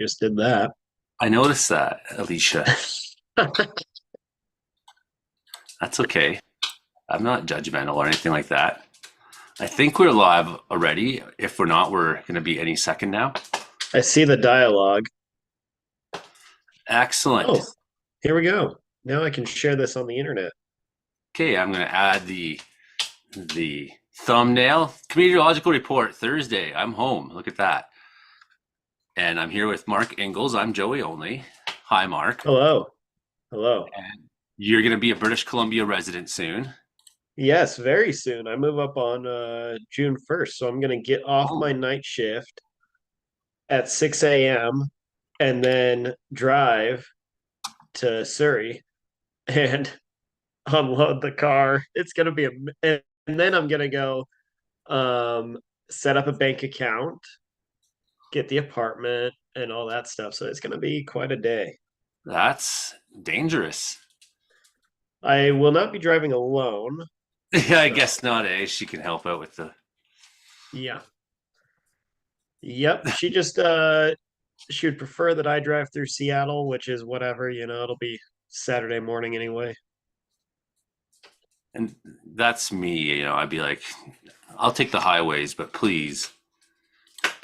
just did that. I noticed that, Alicia. That's okay. I'm not judgmental or anything like that. I think we're live already. If we're not, we're going to be any second now. I see the dialogue. Excellent. Oh, here we go. Now I can share this on the internet. Okay, I'm going to add the thumbnail. Comedeorological report Thursday. I'm home. Look at that. And I'm here with Mark Ingalls. I'm Joey only. Hi, Mark. Hello. Hello. And you're going to be a British Columbia resident soon. Yes, very soon. I move up on June 1st, so I'm going to get off Oh, my night shift at 6 a.m. and then drive to Surrey and unload the car. It's going to be and then I'm going to go um, set up a bank account, get the apartment, and all that stuff. So it's going to be quite a day. that's dangerous. I will not be driving alone. Yeah, I So, guess not, eh? She can help out with the. yeah. Yep. She would prefer that I drive through Seattle, which is whatever, it'll be Saturday morning anyway. And that's me, I'd be like, I'll take the highways, but please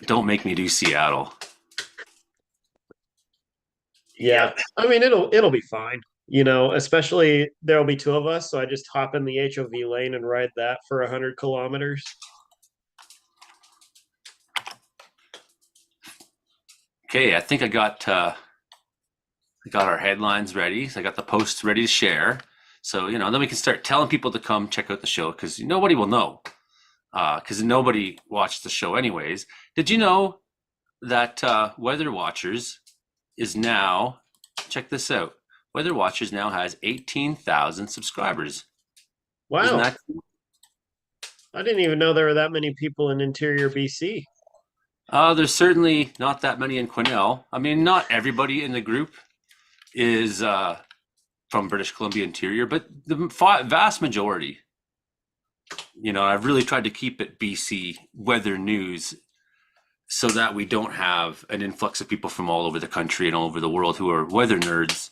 don't make me do Seattle. Yeah. Yep. I mean, it'll be fine. Especially there'll be two of us, so I just hop in the HOV lane and ride that for 100 kilometers. Okay, I think I got our headlines ready. I got the posts ready to share. So, then we can start telling people to come check out the show because nobody will know. Because nobody watched the show anyways. Did you know that Weather Watchers is now, check this out, Weather Watchers now has 18,000 subscribers. Isn't Wow. that I didn't even know there were that many people in interior BC. there's certainly not that many in Quesnel. I mean, not everybody in the group is from British Columbia Interior, but the vast majority. I've really tried to keep it BC weather news so that we don't have an influx of people from all over the country and all over the world who are weather nerds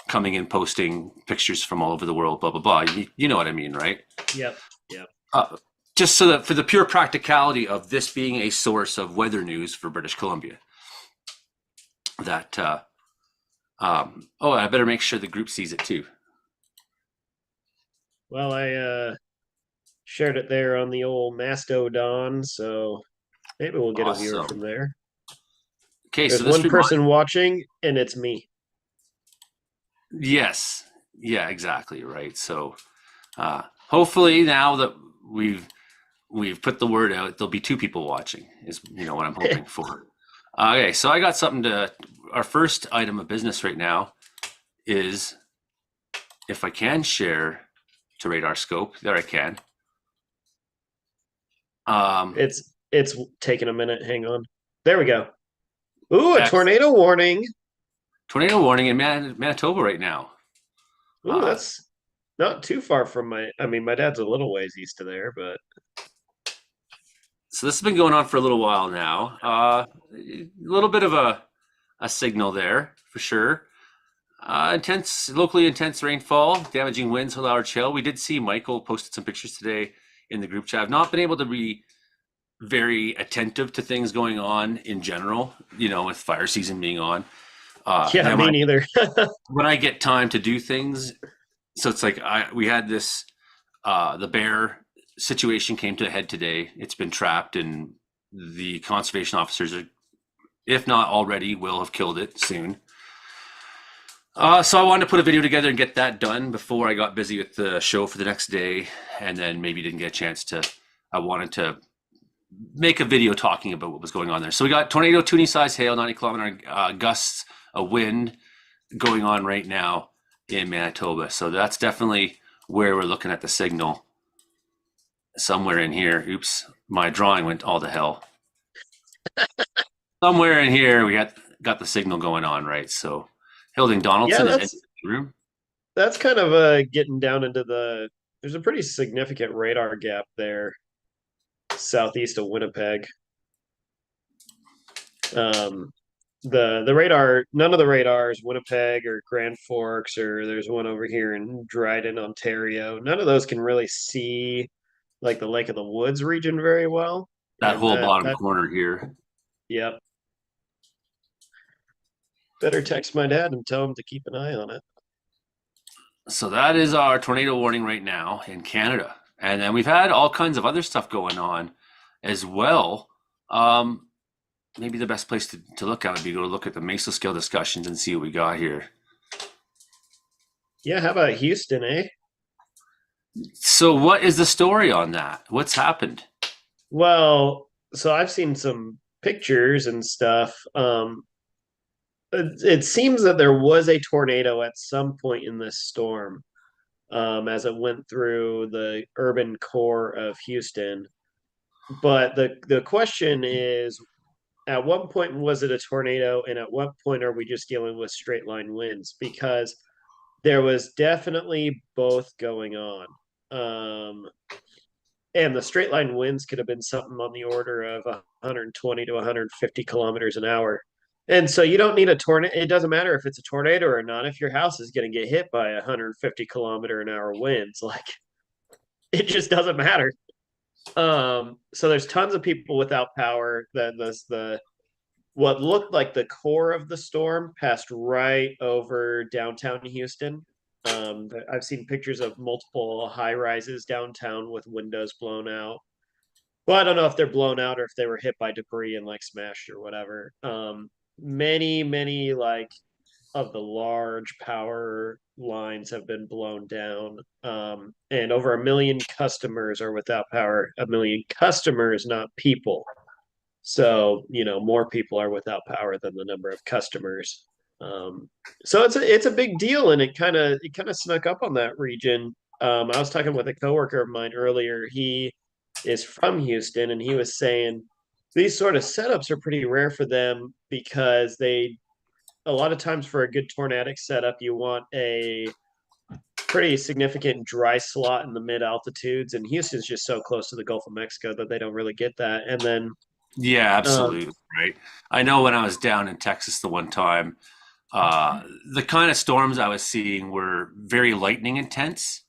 coming in posting pictures from all over the world, blah, blah, blah. You know what I mean, right? Yep. Yep. Uh, just so that for the pure practicality of this being a source of weather news for British Columbia, that I better make sure the group sees it too. Well, I shared it there on the old Mastodon, so maybe we'll get a viewer from Awesome. there. Okay, There's so this one reminds. person watching, and it's me. Yes, yeah, exactly right. So hopefully now that we've put the word out, there'll be two people watching. Is what I'm hoping for. Okay, so I got something to. Our first item of business right now is if I can share to radar scope. There I can. Um, It's taking a minute. Hang on. There we go. Ooh, a X tornado warning. tornado warning in Manitoba right now. Ooh, Uh, that's not too far from I mean, my dad's a little ways east of there, but so this has been going on for a little while now. A little bit of a signal there for sure. Locally intense rainfall, damaging winds, large hail. We did see Michael posted some pictures today in the group chat. I've not been able to be very attentive to things going on in general, with fire season being on. yeah, Then me neither. when I get time to do things, so it's like we had this the bear situation came to a head today. It's been trapped, and the conservation officers are, if not already, will have killed it soon. So I wanted to put a video together and get that done before I got busy with the show for the next day, and then maybe didn't get a chance to. I wanted to make a video talking about what was going on there. So we got tornado, toonie size hail, 90-kilometer gusts of wind going on right now in Manitoba. So that's definitely where we're looking at the signal. Somewhere in here, oops, my drawing went all to hell. Somewhere in here, we got the signal going on, right? So Hilding Yeah, Donaldson in that's the room. that's kind of getting down into there's a pretty significant radar gap there southeast of Winnipeg. Um The radar, none of the radars, Winnipeg or Grand Forks, or there's one over here in Dryden, Ontario. None of those can really see like the Lake of the Woods region very well. That And whole bottom that corner here. yep. Better text my dad and tell him to keep an eye on it. So that is our tornado warning right now in Canada. And then we've had all kinds of other stuff going on as well. Um, Maybe the best place to look at would be to go look at the mesoscale discussions and see what we got here. Yeah, how about Houston, eh? So what is the story on that? What's happened? Well, so I've seen some pictures and stuff. It seems that there was a tornado at some point in this storm, as it went through the urban core of Houston. But the question is, at what point was it a tornado, and at what point are we just dealing with straight line winds? Because there was definitely both going on. Um, and the straight line winds could have been something on the order of 120 to 150 kilometers an hour. And so you don't need a tornado. It doesn't matter if it's a tornado or not. If your house is going to get hit by 150 kilometer an hour winds, like it just doesn't matter. So there's tons of people without power. That the what looked like the core of the storm passed right over downtown Houston. I've seen pictures of multiple high rises downtown with windows blown out. Well, I don't know if they're blown out or if they were hit by debris and like smashed or whatever. Many like of the large power lines have been blown down. And over 1 million customers are without power. 1 million customers, not people. So, more people are without power than the number of customers. Um, so it's a big deal, and it kind of snuck up on that region. I was talking with a coworker of mine earlier. He is from Houston, and he was saying these sort of setups are pretty rare for them because they a lot of times for a good tornadic setup, you want a pretty significant dry slot in the mid altitudes, and Houston's just so close to the Gulf of Mexico that they don't really get that. And then Yeah, um, absolutely. Right. I know when I was down in Texas the one time, the kind of storms I was seeing were very lightning intense.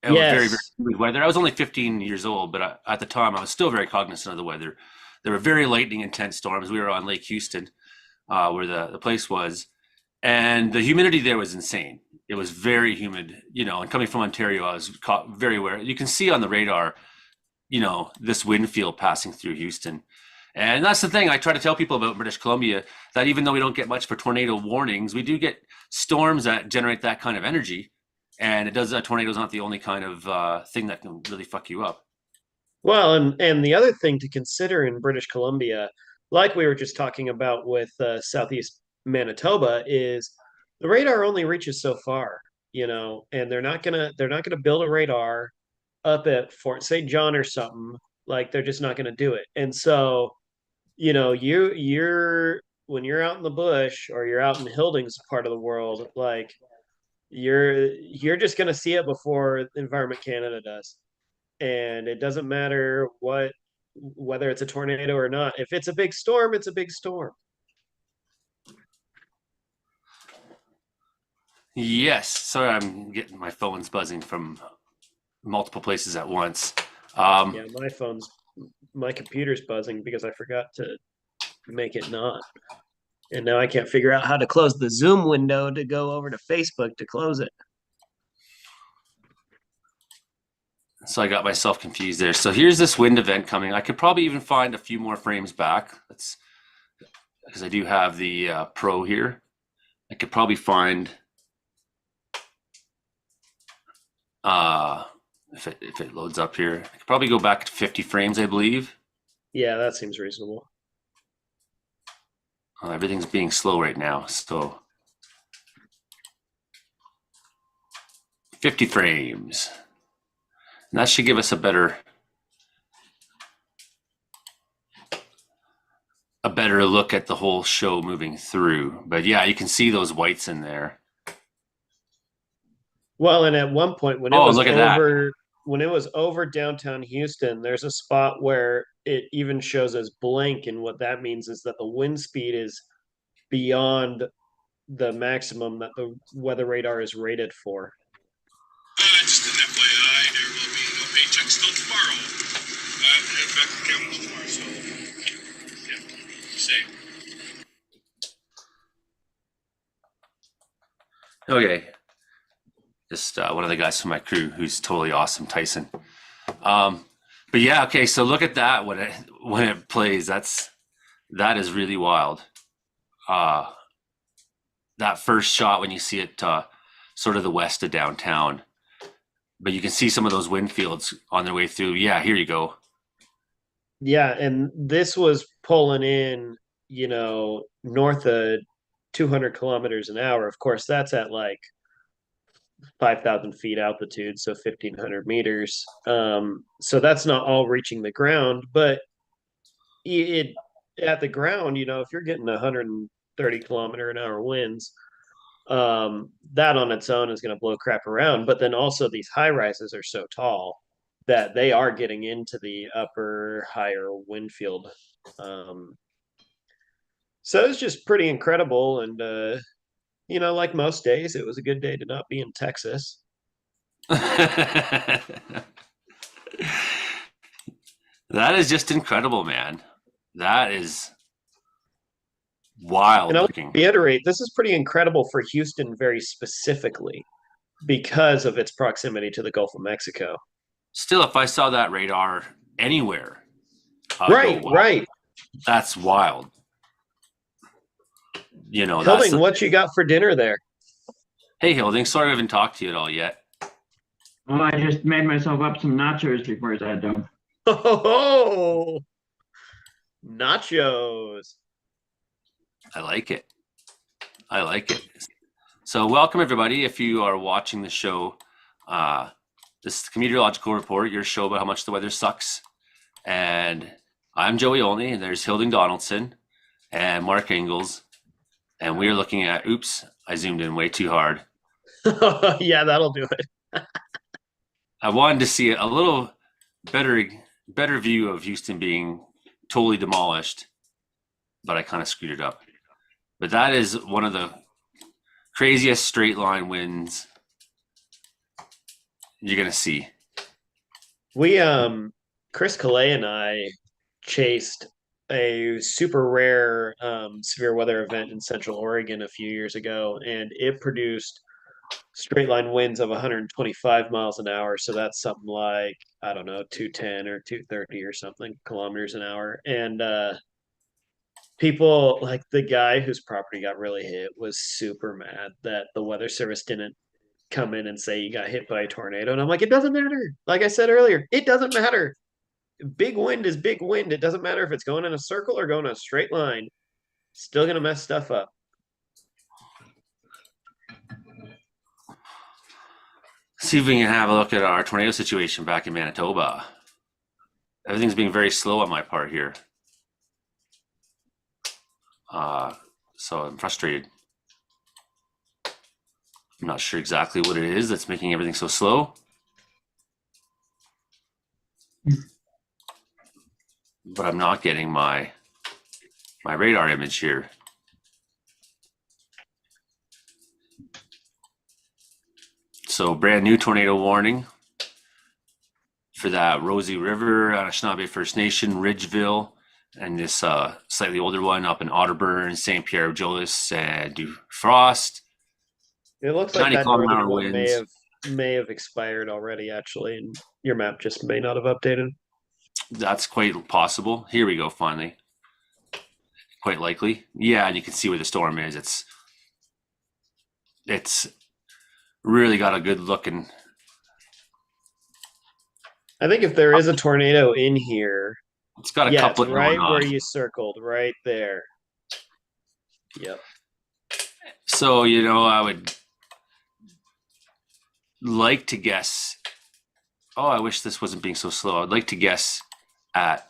It was very, very yes, humid weather. I was only 15 years old, but at the time I was still very cognizant of the weather. There were very lightning intense storms. We were on Lake Houston, where the place was, and the humidity there was insane. It was very humid, and coming from Ontario, I was very aware. You can see on the radar, this wind field passing through Houston. And that's the thing I try to tell people about British Columbia, that even though we don't get much for tornado warnings, we do get storms that generate that kind of energy. And it does. A tornado is not the only kind of thing that can really fuck you up. well, and the other thing to consider in British Columbia, like we were just talking about with southeast Manitoba, is the radar only reaches so far, and they're not gonna build a radar up at Fort St. John or something. Like they're just not gonna do it. And so, you're when you're out in the bush or you're out in Hilding's part of the world, like you're just gonna see it before Environment Canada does. And it doesn't matter whether it's a tornado or not. If it's a big storm, it's a big storm. Yes. Sorry, I'm getting my phone's buzzing from multiple places at once. Yeah, my computer's buzzing because I forgot to make it not. And now I can't figure out how to close the Zoom window to go over to Facebook to close it. So I got myself confused there. So here's this wind event coming. I could probably even find a few more frames back. That's because I do have the Pro here. I could probably find uh, if it loads up here. I could probably go back to 50 frames, I believe. Yeah, that seems reasonable. Everything's being slow right now, so 50 frames. And that should give us a better look at the whole show moving through. But yeah, you can see those whites in there. Well, and at one point Oh, look at that. when it was over downtown Houston, there's a spot where it even shows as blank, and what that means is that the wind speed is beyond the maximum that the weather radar is rated for. Just an FYI, there will be no paychecks till tomorrow. I have to head back to Campbell's tomorrow, so yeah, same. Okay. Just one of the guys from my crew who's totally awesome, Tyson. But yeah, okay. So look at that when it plays. That is really wild. That first shot when you see it sort of the west of downtown, but you can see some of those wind fields on their way through. Yeah, here you go. Yeah, and this was pulling in, north of 200 kilometers an hour. Of course, that's at like 5,000 feet altitude, so 1,500 meters. So that's not all reaching the ground, but it at the ground, if you're getting 130-kilometer an hour winds, that on its own is going to blow crap around. But then also these high rises are so tall that they are getting into the upper higher wind field. So it's just pretty incredible. And, like most days, it was a good day to not be in Texas. That is just incredible, man. That is wild And I'll looking. reiterate, this is pretty incredible for Houston very specifically because of its proximity to the Gulf of Mexico. Still, if I saw that radar anywhere, Right, wow, right. that's wild. Hilding, what you got for dinner there? Hey, Hilding, sorry I haven't talked to you at all yet. Well, I just made myself up some nachos before I sat down. Oh, nachos. I like it. I like it. So welcome, everybody. If you are watching the show, this is the Comedeorological Report, your show about how much the weather sucks. And I'm Joey Olney, and there's Hilding Donaldson and Mark Ingalls. And we are looking at, oops, I zoomed in way too hard. Yeah, that'll do it. I wanted to see a little better view of Houston being totally demolished, but I kind of screwed it up. But that is one of the craziest straight line winds you're gonna see. We Chris Calais and I chased a super rare severe weather event in Central Oregon a few years ago, and it produced straight line winds of 125 miles an hour. So that's something like, I don't know, 210 or 230 or something kilometers an hour. And people, like the guy whose property got really hit, was super mad that the Weather Service didn't come in and say you got hit by a tornado. And I'm like, it doesn't matter. Like I said earlier, it doesn't matter. Big wind is big wind. It doesn't matter if it's going in a circle or going in a straight line. Still gonna mess stuff up. See if we can have a look at our tornado situation back in Manitoba. Everything's being very slow on my part here. So I'm frustrated. I'm not sure exactly what it is that's making everything so slow. But I'm not getting my radar image here. So brand new tornado warning for that Rosie River, Anishinaabe First Nation, Ridgeville, and this slightly older one up in Otterburn, St. Pierre, Jolis, and Dufrost. It looks like that northern one may have expired already, actually, and your map just may not have updated. That's quite possible. Here we go, finally. Quite likely. Yeah, and you can see where the storm is. It's really got a good looking. I think if there is a tornado in here, it's got a couple right where you circled, right there. Yep. So, I would like to guess. Oh, I wish this wasn't being so slow. I'd like to guess at.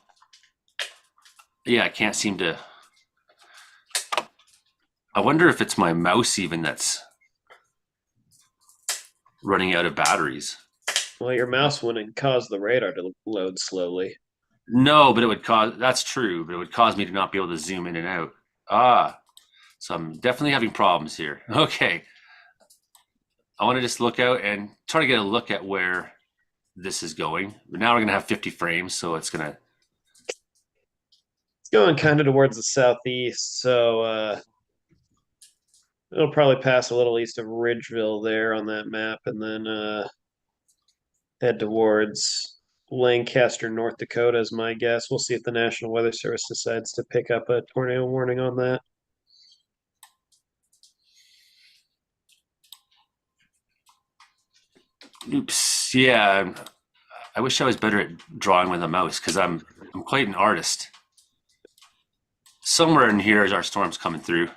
Yeah, I can't seem to. I wonder if it's my mouse even that's running out of batteries. Well, your mouse wouldn't cause the radar to load slowly. No, but it would cause. That's true, but it would cause me to not be able to zoom in and out. So I'm definitely having problems here. Okay. I want to just look out and try to get a look at where this is going. But now we're going to have 50 frames, so it's going to. It's going kind of towards the southeast, so it'll probably pass a little east of Ridgeville there on that map, and then head towards Lancaster, North Dakota is my guess. We'll see if the National Weather Service decides to pick up a tornado warning on that. Oops. Yeah. I wish I was better at drawing with a mouse because I'm quite an artist. Somewhere in here is our storms coming through.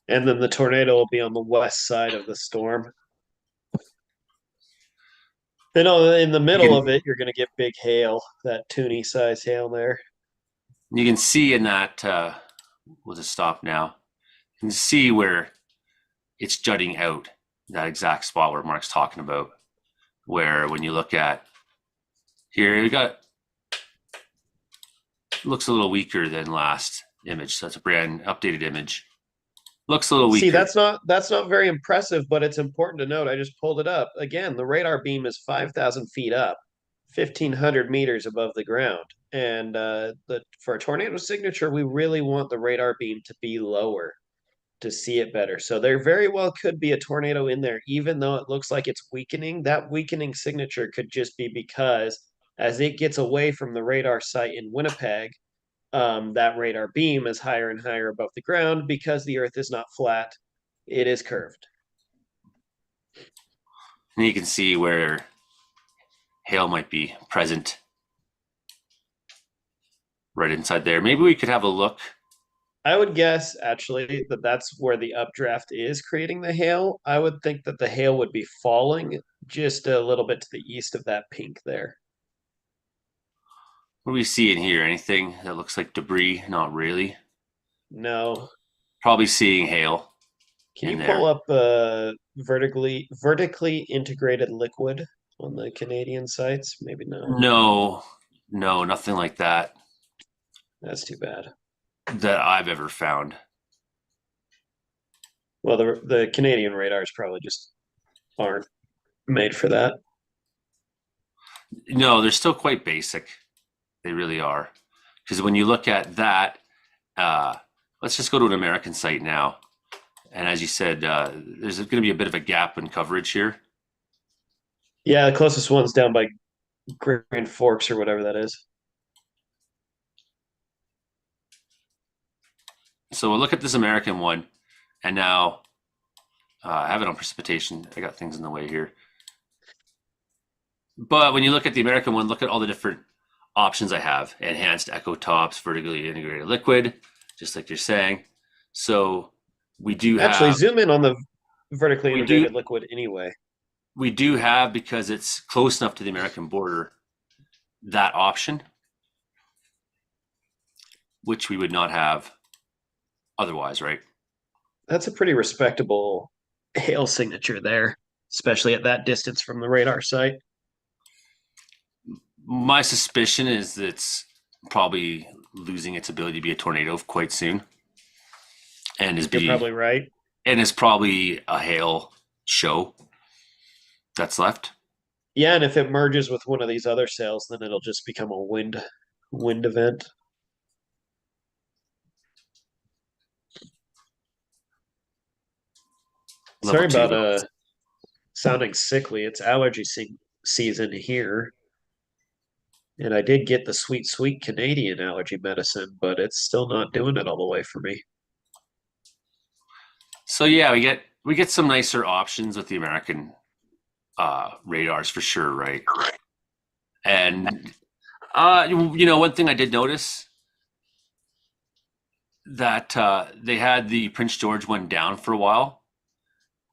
And then the tornado will be on the west side of the storm. And in the middle of it, you're going to get big hail, that toonie size hail there. You can see in that, we'll just stop now. You can see where it's jutting out, that exact spot where Mark's talking about. Where when you look at here, you got, looks a little weaker than last image. So that's a brand updated image. Looks a little weaker. See, that's not very impressive, but it's important to note. I just pulled it up. Again, the radar beam is 5,000 feet up, 1,500 meters above the ground. And for a tornado signature, we really want the radar beam to be lower to see it better. So there very well could be a tornado in there, even though it looks like it's weakening. That weakening signature could just be because as it gets away from the radar site in Winnipeg, that radar beam is higher and higher above the ground because the Earth is not flat. It is curved. And you can see where hail might be present right inside there. Maybe we could have a look. I would guess, actually, that that's where the updraft is creating the hail. I would think that the hail would be falling just a little bit to the east of that pink there. What do we see in here? Anything that looks like debris? Not really. No. Probably seeing hail. Can in you there. pull up vertically integrated liquid on the Canadian sites? Maybe not. No, nothing like that That's too bad. that I've ever found. Well, the Canadian radars probably just aren't made for that. No, they're still quite basic. They really are. Because when you look at that, let's just go to an American site now. And as you said, there's going to be a bit of a gap in coverage here. Yeah, the closest one's down by Grand Forks or whatever that is. So we'll look at this American one. And now I have it on precipitation. I got things in the way here. But when you look at the American one, look at all the different options I have. Enhanced echo tops, vertically integrated liquid, just like you're saying. So we do Actually, zoom in on the vertically We integrated do- liquid anyway. we do have, because it's close enough to the American border, that option, which we would not have otherwise, right? That's a pretty respectable hail signature there, especially at that distance from the radar site. My suspicion is that it's probably losing its ability to be a tornado quite soon, and You're probably right. is probably a hail show that's left. Yeah, and if it merges with one of these other sails, then it'll just become a wind event. Sorry Level two. about sounding sickly. It's allergy season here. And I did get the sweet, sweet Canadian allergy medicine, but it's still not doing it all the way for me. So yeah, we get some nicer options with the American radars for sure, right? And one thing I did notice that they had the Prince George one down for a while,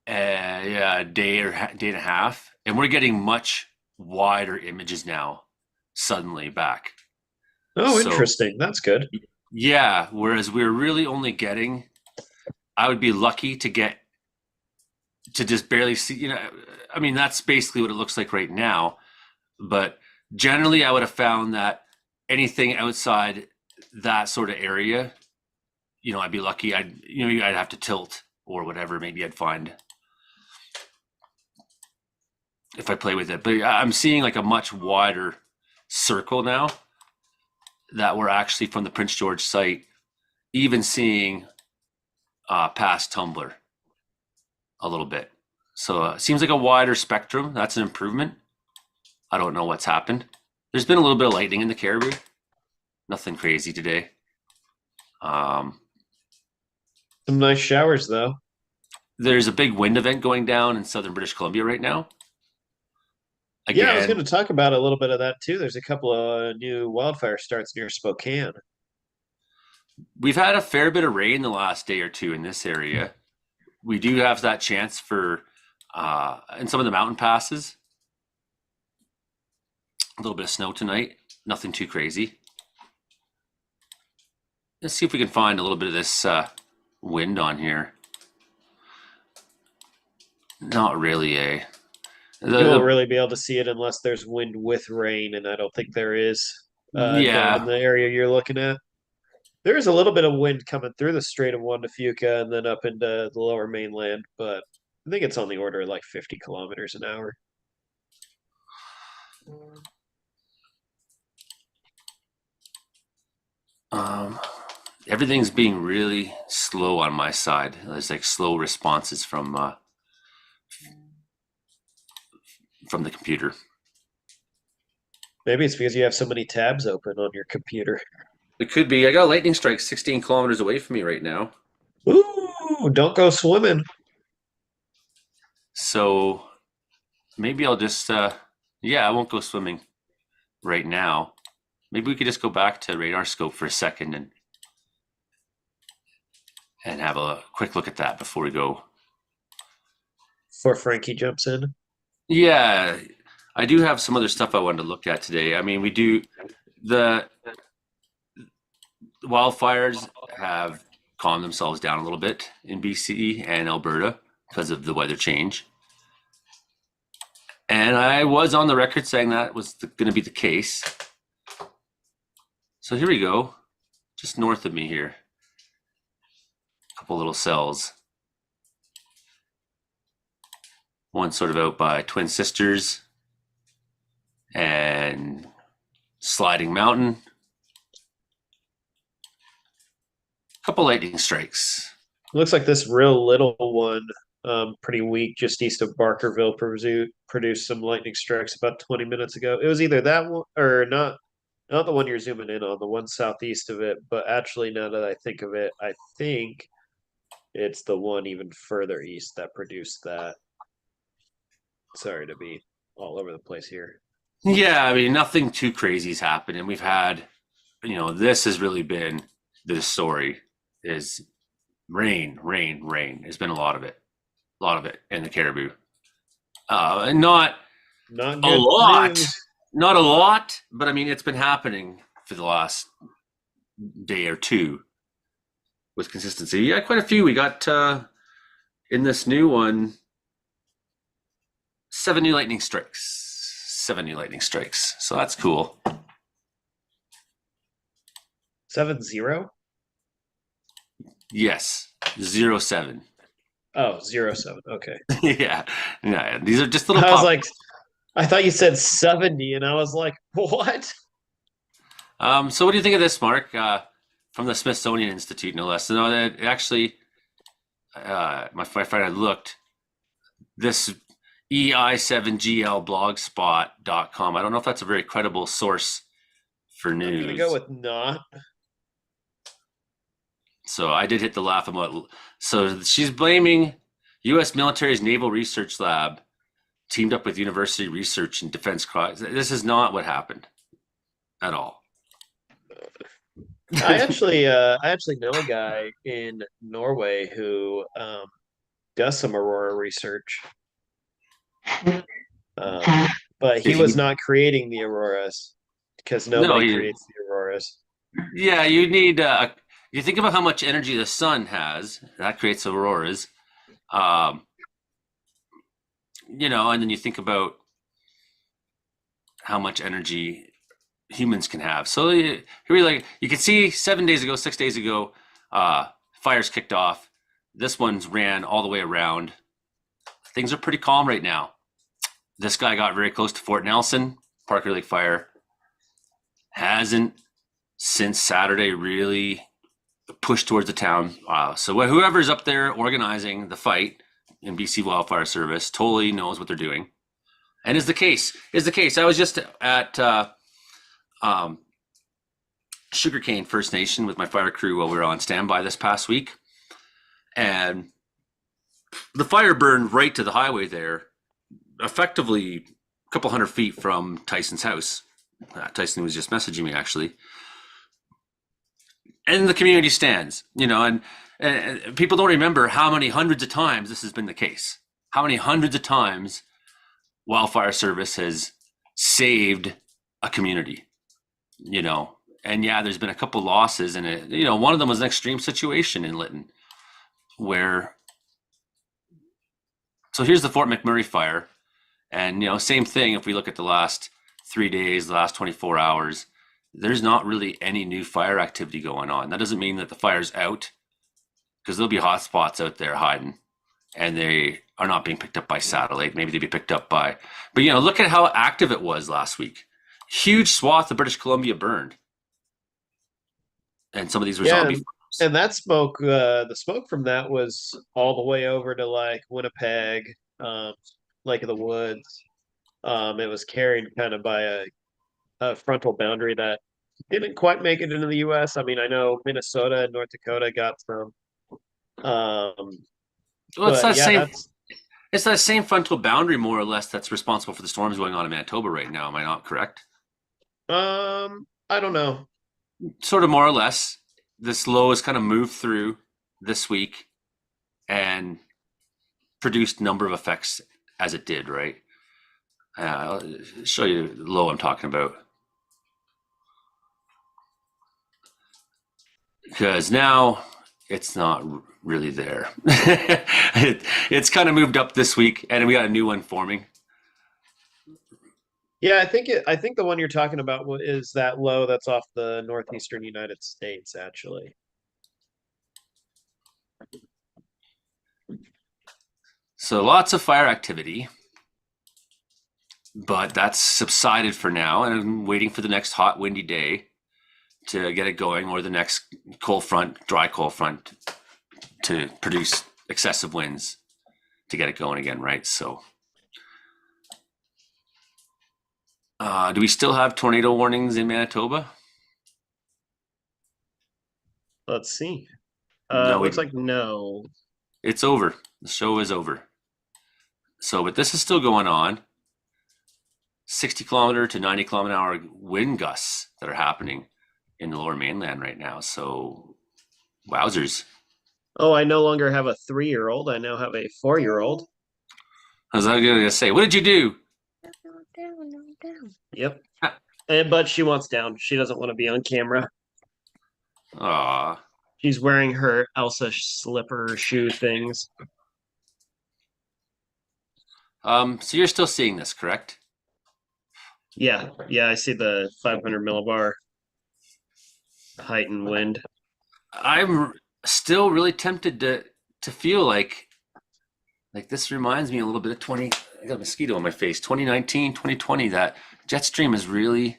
a day and a half, and we're getting much wider images now. Suddenly back. Oh, So- interesting. That's good. Yeah, whereas we're really only getting, I would be lucky to get to just barely see, I mean, that's basically what it looks like right now. But generally, I would have found that anything outside that sort of area I'd be lucky. I'd have to tilt or whatever. Maybe I'd find if I play with it. But I'm seeing like a much wider circle now that we're actually from the Prince George site, even seeing past Tumblr a little bit. So it seems like a wider spectrum. That's an improvement. I don't know what's happened. There's been a little bit of lightning in the Caribou. Nothing crazy today. Some nice showers though. There's a big wind event going down in southern British Columbia right now. Yeah, I was going to talk about a little bit of that too. There's a couple of new wildfire starts near Spokane. We've had a fair bit of rain the last day or two in this area. We do have that chance for in some of the mountain passes. A little bit of snow tonight. Nothing too crazy. Let's see if we can find a little bit of this wind on here. Not really, eh? You won't really be able to see it unless there's wind with rain, and I don't think there is down in the area you're looking at. There is a little bit of wind coming through the Strait of Juan de Fuca and then up into the lower mainland, but I think it's on the order of like 50 kilometers an hour. Everything's being really slow on my side. There's like slow responses from the computer. Maybe it's because you have so many tabs open on your computer. It could be. I got a lightning strike 16 kilometers away from me right now. Ooh, don't go swimming. So maybe I'll just, I won't go swimming right now. Maybe we could just go back to radar scope for a second and have a quick look at that before we go. Before Frankie jumps in. Yeah, I do have some other stuff I wanted to look at today. I mean, the wildfires have calmed themselves down a little bit in BC and Alberta because of the weather change. And I was on the record saying that was going to be the case. So here we go, just north of me here. A couple little cells. One sort of out by Twin Sisters and Sliding Mountain. A couple lightning strikes. Looks like this real little one, pretty weak, just east of Barkerville, produced some lightning strikes about 20 minutes ago. It was either that one or not the one you're zooming in on, the one southeast of it. But actually, now that I think of it, I think it's the one even further east that produced that. Sorry to be all over the place here. Yeah, I mean, nothing too crazy's happened. And we've had, this has really been the story is rain. There's been a lot of it in the Caribou. Not Not a good lot, news. not a lot, but I mean, it's been happening for the last day or two with consistency. Yeah, quite a few. We got in this new one, 7 new lightning strikes. So that's cool. 7-0? Yes, 07. Oh, 0-7. Okay. Yeah. These are just little. I was like, I thought you said 70, and I was like, what? So what do you think of this, Mark? From the Smithsonian Institute, no less. No, that actually, my friend had looked. This EI7GLblogspot.com. I don't know if that's a very credible source for news. I'm gonna go with not. So I did hit the laugh emote. So she's blaming U.S. military's Naval Research Lab teamed up with University Research and Defense. This is not what happened at all. I actually know a guy in Norway who does some Aurora research. But he was not creating the Auroras because nobody creates the Auroras. Yeah, you need. You think about how much energy the sun has. That creates auroras. And then you think about how much energy humans can have. So here you can see 6 days ago, Fires kicked off. This one's ran all the way around. Things are pretty calm right now. This guy got very close to Fort Nelson. Parker Lake Fire hasn't since Saturday really pushed towards the town. So whoever's up there organizing the fight in BC Wildfire Service totally knows what they're doing, and is the case. I was just at Sugarcane First Nation with my fire crew while we were on standby this past week, and the fire burned right to the highway there, effectively a couple 100 feet from Tyson's house. Tyson was just messaging me actually. And the community stands, and people don't remember how many hundreds of times this has been the case. How many hundreds of times Wildfire Service has saved a community, And yeah, there's been a couple losses, and one of them was an extreme situation in Lytton, where. So here's the Fort McMurray fire, and same thing. If we look at the last 3 days, the last 24 hours, there's not really any new fire activity going on. That doesn't mean that the fire's out, because there'll be hot spots out there hiding, and they are not being picked up by satellite. Maybe they'd be picked up by, but look at how active it was last week. Huge swath of British Columbia burned, and some of these were zombie fires. And that smoke, the smoke from that was all the way over to like Winnipeg, Lake of the Woods. It was carried kind of by a frontal boundary that didn't quite make it into the U.S. I mean, I know Minnesota and North Dakota got some. Well, it's that same frontal boundary, more or less, that's responsible for the storms going on in Manitoba right now. Am I not correct? I don't know. Sort of, more or less. This low has kind of moved through this week and produced a number of effects as it did, right? I'll show you the low I'm talking about. Because now it's not really there. It's kind of moved up this week, and we got a new one forming. Yeah, I think the one you're talking about is that low that's off the northeastern United States, actually. So lots of fire activity, but that's subsided for now, and I'm waiting for the next hot, windy day to get it going, or the next dry cold front to produce excessive winds to get it going again, right? So do we still have tornado warnings in Manitoba? Let's see. No, looks like no. It's over. The show is over. So, but this is still going on. 60 kilometer to 90 kilometer an hour wind gusts that are happening in the lower mainland right now. So, wowzers. Oh, I no longer have a 3-year-old. I now have a 4-year-old. I was going to say, what did you do? Down. Yep. But she wants down. She doesn't want to be on camera. Aw. She's wearing her Elsa slipper shoe things. So you're still seeing this, correct? Yeah, I see the 500 millibar height and wind. I'm still really tempted to feel like this reminds me a little bit of I got a mosquito on my face. 2019, 2020. That jet stream is really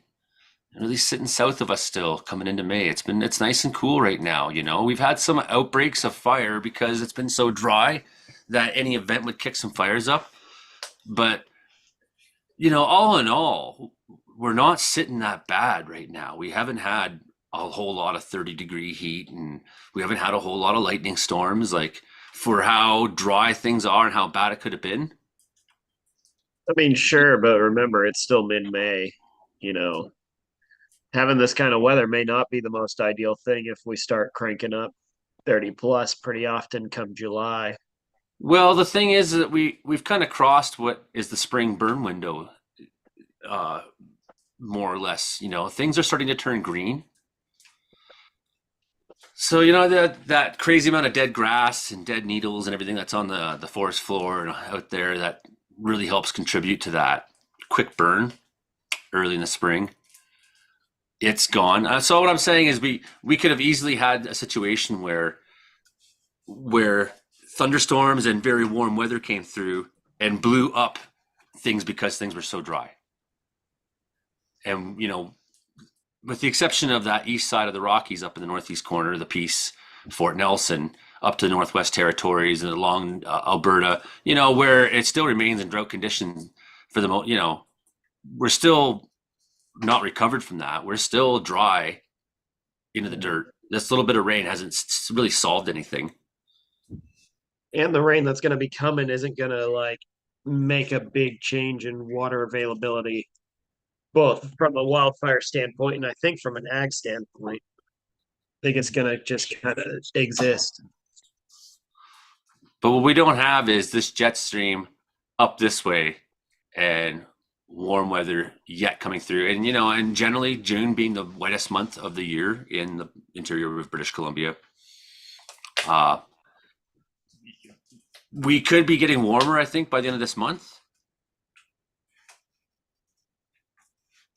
sitting south of us still coming into May. It's nice and cool right now. We've had some outbreaks of fire because it's been so dry that any event would kick some fires up. But all in all, we're not sitting that bad right now. We haven't had a whole lot of 30-degree heat, and we haven't had a whole lot of lightning storms. Like, for how dry things are and how bad it could have been. I mean, sure, but remember, it's still mid-May. Having this kind of weather may not be the most ideal thing if we start cranking up 30 plus pretty often come July. Well, the thing is that we've kind of crossed what is the spring burn window, more or less. Things are starting to turn green. So that crazy amount of dead grass and dead needles and everything that's on the forest floor and out there, that really helps contribute to that quick burn early in the spring. It's gone. So what I'm saying is we could have easily had a situation where thunderstorms and very warm weather came through and blew up things because things were so dry. And with the exception of that east side of the Rockies up in the northeast corner, the Peace, Fort Nelson, up to the Northwest Territories and along Alberta, where it still remains in drought conditions for the most, we're still not recovered from that. We're still dry into the dirt. This little bit of rain hasn't really solved anything. And the rain that's going to be coming isn't going to like make a big change in water availability, both from a wildfire standpoint and I think from an ag standpoint. I think it's going to just kind of exist. But what we don't have is this jet stream up this way and warm weather yet coming through. And, and generally June being the wettest month of the year in the interior of British Columbia. We could be getting warmer, I think, by the end of this month.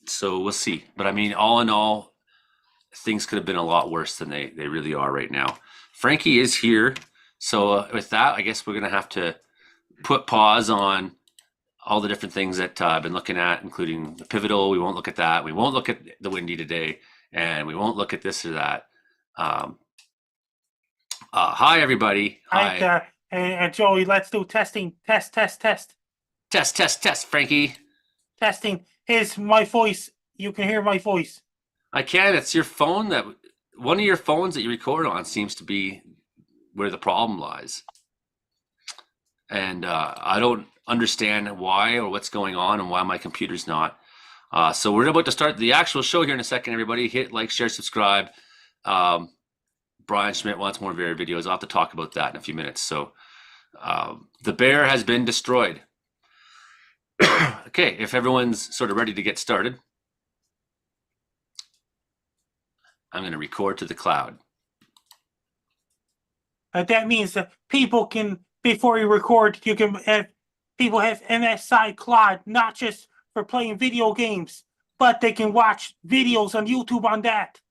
So we'll see. But I mean, all in all, things could have been a lot worse than they really are right now. Frankie is here. So with that, I guess we're going to have to put pause on all the different things that I've been looking at, including the pivotal. We won't look at that. We won't look at the windy today, and we won't look at this or that. Hi, everybody. Hi. Joey, let's do testing. Test. Test, Frankie. Testing. Here's my voice. You can hear my voice. I can. It's your phone one of your phones that you record on seems to be where the problem lies. And I don't understand why or what's going on and why my computer's not. So we're about to start the actual show here in a second, everybody. Hit like, share, subscribe. Brian Schmidt wants more of videos. I'll have to talk about that in a few minutes. So the bear has been destroyed. Okay, if everyone's sort of ready to get started, I'm going to record to the cloud. That means that people can, before you record, you can have people have MSI Cloud, not just for playing video games, but they can watch videos on YouTube on that.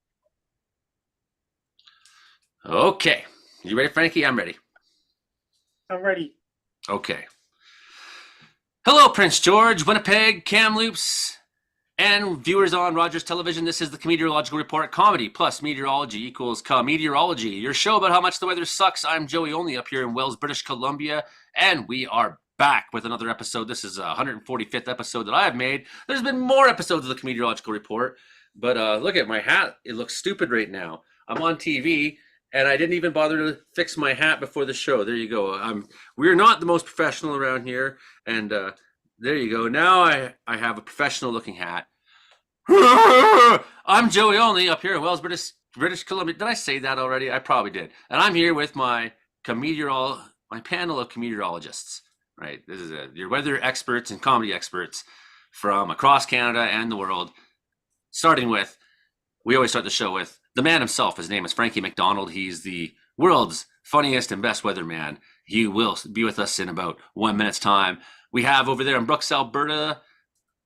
Okay. You ready, Frankie? I'm ready. I'm ready. Okay. Hello, Prince George, Winnipeg, Kamloops, and viewers on Rogers Television. This is the Comedeorological Report. Comedy plus meteorology equals Comedeorology. Your show about how much the weather sucks. I'm Joey Only up here in Wells, British Columbia, and we are back with another episode. This is a 145th episode that I have made. There's been more episodes of the Comedeorological Report, but look at my hat. It looks stupid right now. I'm on TV, and I didn't even bother to fix my hat before the show. There you go. We're not the most professional around here, and there you go. Now I have a professional-looking hat. I'm Joey Only up here in Wells, British Columbia. Did I say that already? I probably did. And I'm here with my panel of comedeorologists. Right, this is your weather experts and comedy experts from across Canada and the world. Starting with, we always start the show with the man himself. His name is Frankie McDonald. He's the world's funniest and best weatherman. He will be with us in about 1 minute's time. We have over there in Brooks, Alberta,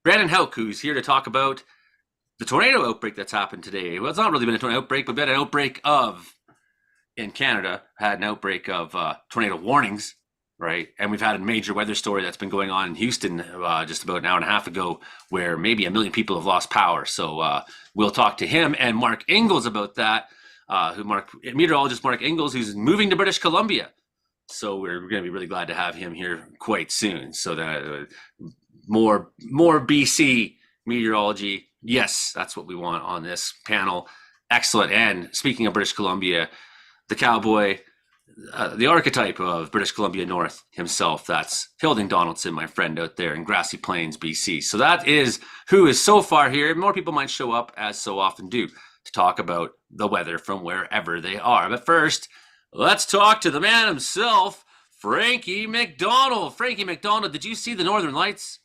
Brandon Houck, who's here to talk about the tornado outbreak that's happened today. Well, it's not really been a tornado outbreak, but we had an outbreak in Canada, had an outbreak of tornado warnings, right? And we've had a major weather story that's been going on in Houston just about an hour and a half ago, where maybe 1 million people have lost power. So we'll talk to him and Mark Ingalls about that, meteorologist Mark Ingalls, who's moving to British Columbia. So we're going to be really glad to have him here quite soon. So that more BC meteorology. Yes, that's what we want on this panel. Excellent. And speaking of British Columbia, the cowboy, the archetype of British Columbia North himself, that's Hilding Donaldson, my friend out there in Grassy Plains, BC. So that is who is so far here. More people might show up, as so often do, to talk about the weather from wherever they are. But first, let's talk to the man himself, Frankie McDonald. Frankie McDonald, did you see the Northern Lights?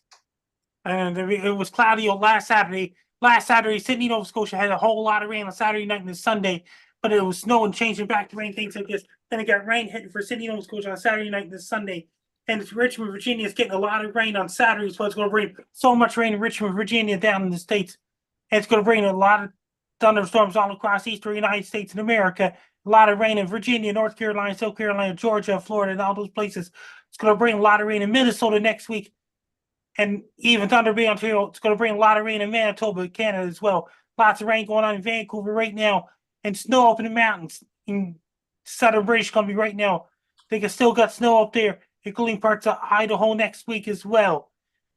And it was cloudy on last Saturday. Last Saturday, Sydney, Nova Scotia had a whole lot of rain on Saturday night and the Sunday, but it was snow and changing back to rain, things like this. Then it got rain hitting for Sydney, Nova Scotia on Saturday night and this Sunday. And it's Richmond, Virginia is getting a lot of rain on Saturday, so it's going to rain so much rain in Richmond, Virginia down in the States. And it's going to rain a lot thunderstorms all across eastern United States and America. A lot of rain in Virginia, North Carolina, South Carolina, Georgia, Florida, and all those places. It's going to bring a lot of rain in Minnesota next week. And even Thunder Bay, Ontario, it's going to bring a lot of rain in Manitoba, Canada as well. Lots of rain going on in Vancouver right now. And snow up in the mountains in southern British Columbia right now. They can still got snow up there, including parts of Idaho next week as well.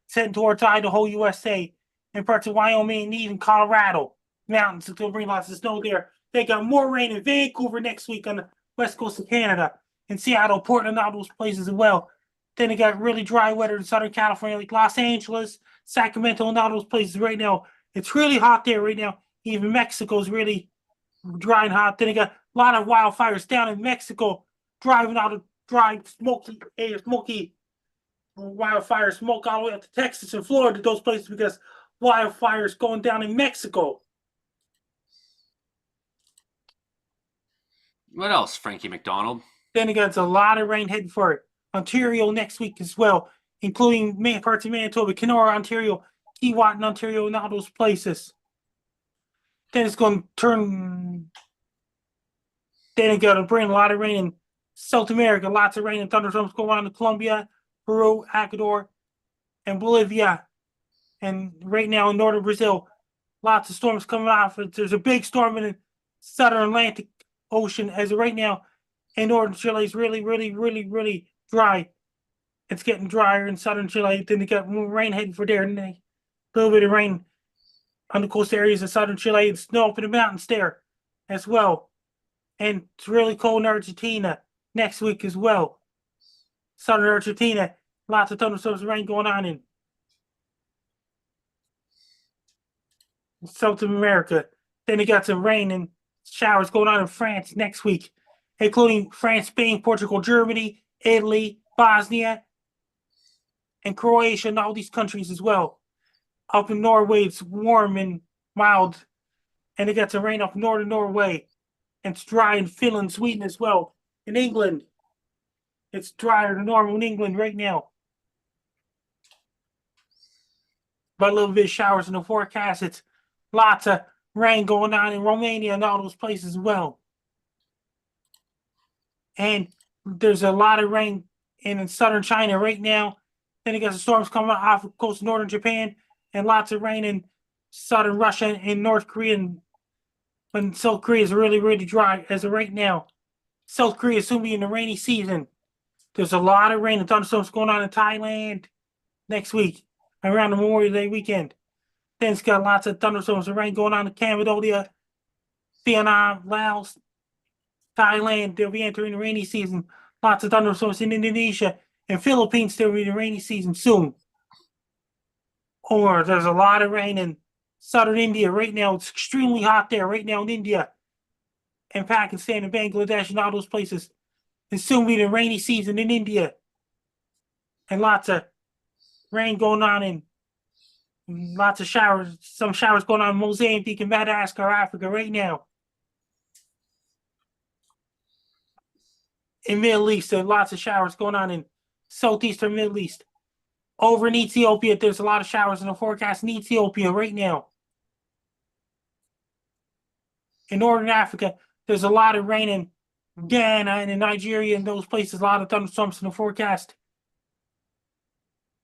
It's heading towards Idaho, USA, and parts of Wyoming and even Colorado. Mountains, it's going to bring lots of snow there. They got more rain in Vancouver next week on the west coast of Canada. And Seattle, Portland, all those places as well. Then they got really dry weather in Southern California, like Los Angeles, Sacramento, and all those places right now. It's really hot there right now. Even Mexico's really dry and hot. Then they got a lot of wildfires down in Mexico, driving out of dry, smoky wildfire smoke all the way up to Texas and Florida, those places, because wildfires going down in Mexico. What else, Frankie McDonald? Then again, it's a lot of rain heading for Ontario next week as well, including main parts of Manitoba, Kenora, Ontario, Keewatin, Ontario, and all those places. Then it's going to turn. Then it's going to bring a lot of rain in South America, lots of rain and thunderstorms going on in Colombia, Peru, Ecuador, and Bolivia. And right now in northern Brazil, lots of storms coming off. There's a big storm in the southern Atlantic Ocean as of right now. And northern Chile is really, really, really, really dry. It's getting drier in southern Chile. Then they got more rain heading for there. And a little bit of rain on the coast areas of southern Chile and snow up in the mountains there as well. And it's really cold in Argentina next week as well. Southern Argentina, lots of thunderstorms and rain going on in South America. Then they got some rain and showers going on in France next week, including France, Spain, Portugal, Germany, Italy, Bosnia, and Croatia, and all these countries as well. Up in Norway, it's warm and mild, and they got some rain up in northern Norway. And it's dry in Finland, Sweden as well. In England, it's drier than normal in England right now. But a little bit of showers in the forecast. It's lots of rain going on in Romania and all those places as well. And there's a lot of rain in southern China right now. Then you got the storms coming off the coast of northern Japan, and lots of rain in southern Russia and North Korea. And when South Korea is really, really dry as of right now. South Korea is soon be in the rainy season. There's a lot of rain and thunderstorms going on in Thailand next week, around the Memorial Day weekend. Then it's got lots of thunderstorms and rain going on in Cambodia, Vietnam, Laos, Thailand. They'll be entering the rainy season. Lots of thunderstorms in Indonesia and Philippines. They'll be in the rainy season soon. Or there's a lot of rain in southern India right now. It's extremely hot there right now in India and Pakistan and Bangladesh and all those places. And soon be the rainy season in India. And lots of rain going on in lots of showers. Some showers going on in Mozambique and Madagascar, Africa right now. In Middle East, there are lots of showers going on in southeastern Middle East. Over in Ethiopia, there's a lot of showers in the forecast in Ethiopia right now. In northern Africa, there's a lot of rain in Ghana and in Nigeria and those places, a lot of thunderstorms in the forecast.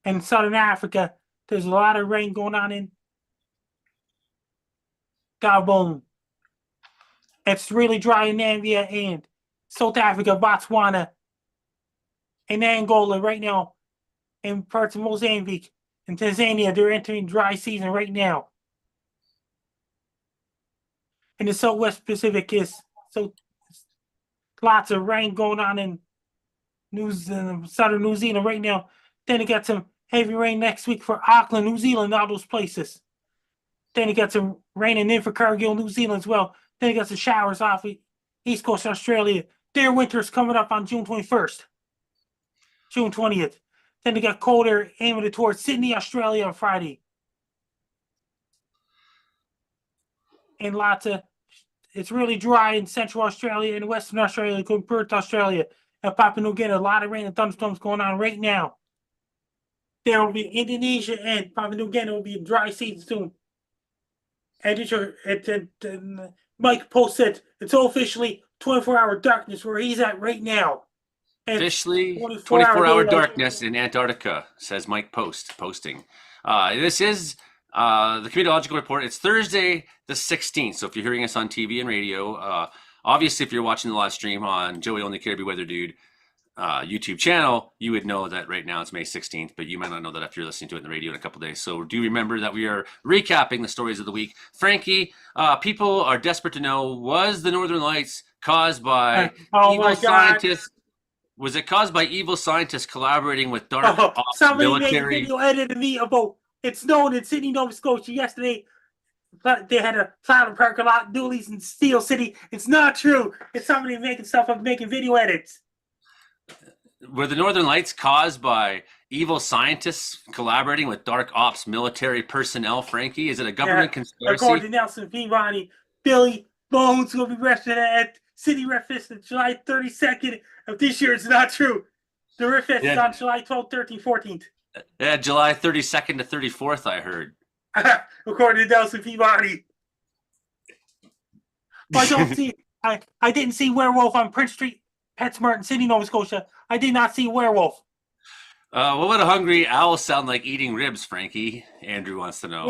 And in southern Africa, there's a lot of rain going on in Gabon. It's really dry in Namibia and South Africa, Botswana, and Angola right now, and parts of Mozambique and Tanzania. They're entering dry season right now. In the Southwest Pacific is so lots of rain going on in southern New Zealand right now. Then you got some heavy rain next week for Auckland, New Zealand, all those places. Then you got some rain in Invercargill, New Zealand as well. Then you got some showers off East Coast Australia. Their winter's coming up on June 21st, June 20th. Then they got colder aiming towards Sydney, Australia on Friday. And it's really dry in Central Australia and Western Australia, including Perth, Australia, and Papua New Guinea. A lot of rain and thunderstorms going on right now. There will be Indonesia and Papua New Guinea will be in dry season soon. And Mike posted it's officially 24-hour darkness where he's at right now. And Officially 24-hour 24-hour daylight. darkness in Antarctica, says Mike posting. This is the Comedeorological Report. It's Thursday the 16th. So if you're hearing us on TV and radio, obviously if you're watching the live stream on Joey Only Caribou Weather Dude YouTube channel, you would know that right now it's May 16th, but you might not know that if you're listening to it in the radio in a couple days. So do remember that we are recapping the stories of the week. Frankie, people are desperate to know, was the Northern Lights caused by evil scientists? Was it caused by evil scientists collaborating with dark ops somebody military? made a video edited me about it snowed in Sydney, Nova Scotia yesterday. They had a cloud and parking lot, dualies in Steel City. It's not true. It's somebody making stuff up, making video edits. Were the Northern Lights caused by evil scientists collaborating with dark ops military personnel, Frankie? Is it a government conspiracy? According to Nelson Peabody, Billy Bones will be arrested at City Ref Fest on July 32nd of this year. It's not true. The Ref Fest is on July 12th, 13th, 14th. Yeah, July 32nd to 34th, I heard. According to Nelson Peabody. I didn't see Werewolf on Prince Street, PetSmart in Sydney, Nova Scotia. I did not see Werewolf. What would a hungry owl sound like eating ribs, Frankie? Andrew wants to know.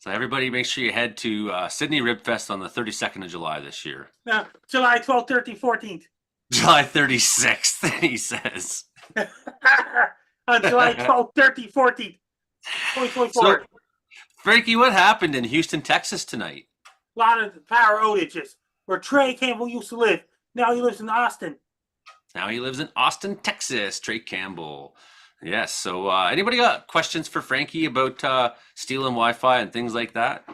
So everybody make sure you head to Sydney Rib Fest on the 32nd of July this year. July 12th, 13th, 14th. July 36th, he says. On July 12th, 13th, 14th. 2024. So, Frankie, what happened in Houston, Texas tonight? A lot of power outages where Trey Campbell used to live. Now he lives in Austin. Now he lives in Austin, Texas. Trey Campbell. Yes. So anybody got questions for Frankie about stealing Wi-Fi and things like that?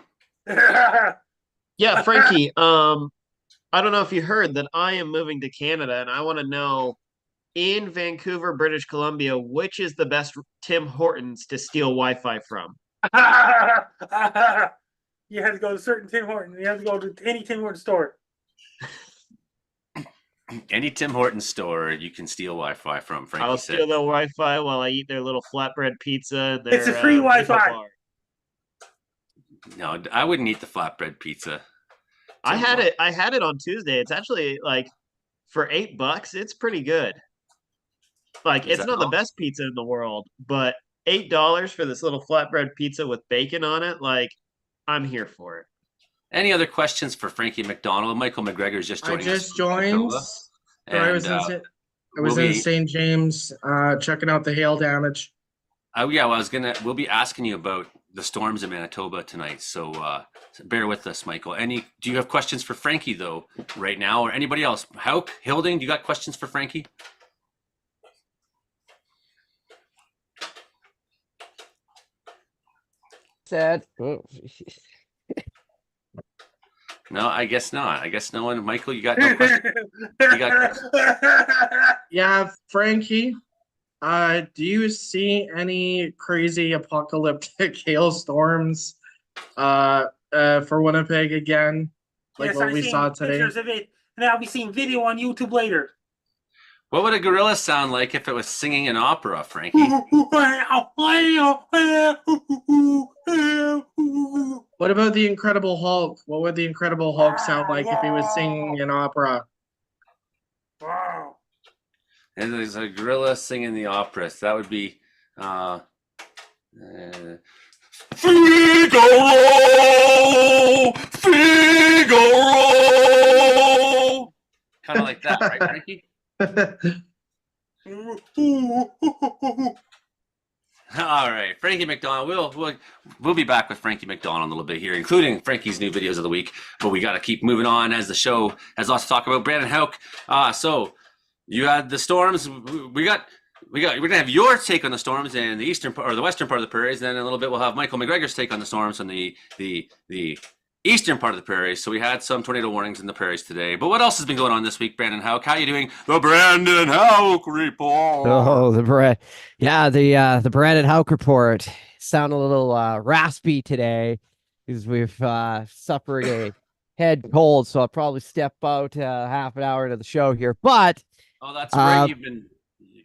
Yeah, Frankie. I don't know if you heard that I am moving to Canada, and I want to know, in Vancouver, British Columbia, which is the best Tim Hortons to steal Wi-Fi from? You have to go to certain Tim Hortons. You have to go to any Tim Hortons store. Any Tim Hortons store you can steal Wi-Fi from, Frankie I'll said. steal their Wi-Fi while I eat their little flatbread pizza. Their, it's a free Wi-Fi. No, I wouldn't eat the flatbread pizza. I had it on Tuesday. It's actually like for $8, it's pretty good. Like it's not the best pizza in the world, but $8 for this little flatbread pizza with bacon on it, like I'm here for it. Any other questions for Frankie McDonald? Michael McGregor is just joining us. I just joined. I was in St. James checking out the hail damage. Oh yeah, well, we'll be asking you about the storms in Manitoba tonight. So bear with us, Michael. Do you have questions for Frankie though right now, or anybody else? Hauk, Hilding, do you got questions for Frankie? Sad. No, I guess not. I guess no one. Michael, you got no questions? Yeah, Frankie. Do you see any crazy apocalyptic hailstorms for Winnipeg again? Like yes, what we saw today? Pictures of it, and I'll be seeing video on YouTube later. What would a gorilla sound like if it was singing an opera, Frankie? What about the Incredible Hulk? What would the Incredible Hulk sound like if he was singing an opera? Wow. And there's a gorilla singing the opera. So that would be Figaro! Figaro! Kind of like that, right, Frankie? All right, Frankie McDonald. We'll be back with Frankie McDonald in a little bit here, including Frankie's new videos of the week. But we got to keep moving on as the show has lots to talk about. Brandon Hauk. So you had the storms. We're gonna have your take on the storms in the eastern or the western part of the prairies. Then in a little bit we'll have Michael McGregor's take on the storms on the eastern part of the prairies. So we had some tornado warnings in the prairies today. But what else has been going on this week, Brandon Hauk? How are you doing? The Brandon Hauk Report. Oh, the Brandon Hauk Report. Sound a little raspy today because we've suffered a head cold. So I'll probably step out half an hour into the show here. But oh, that's right.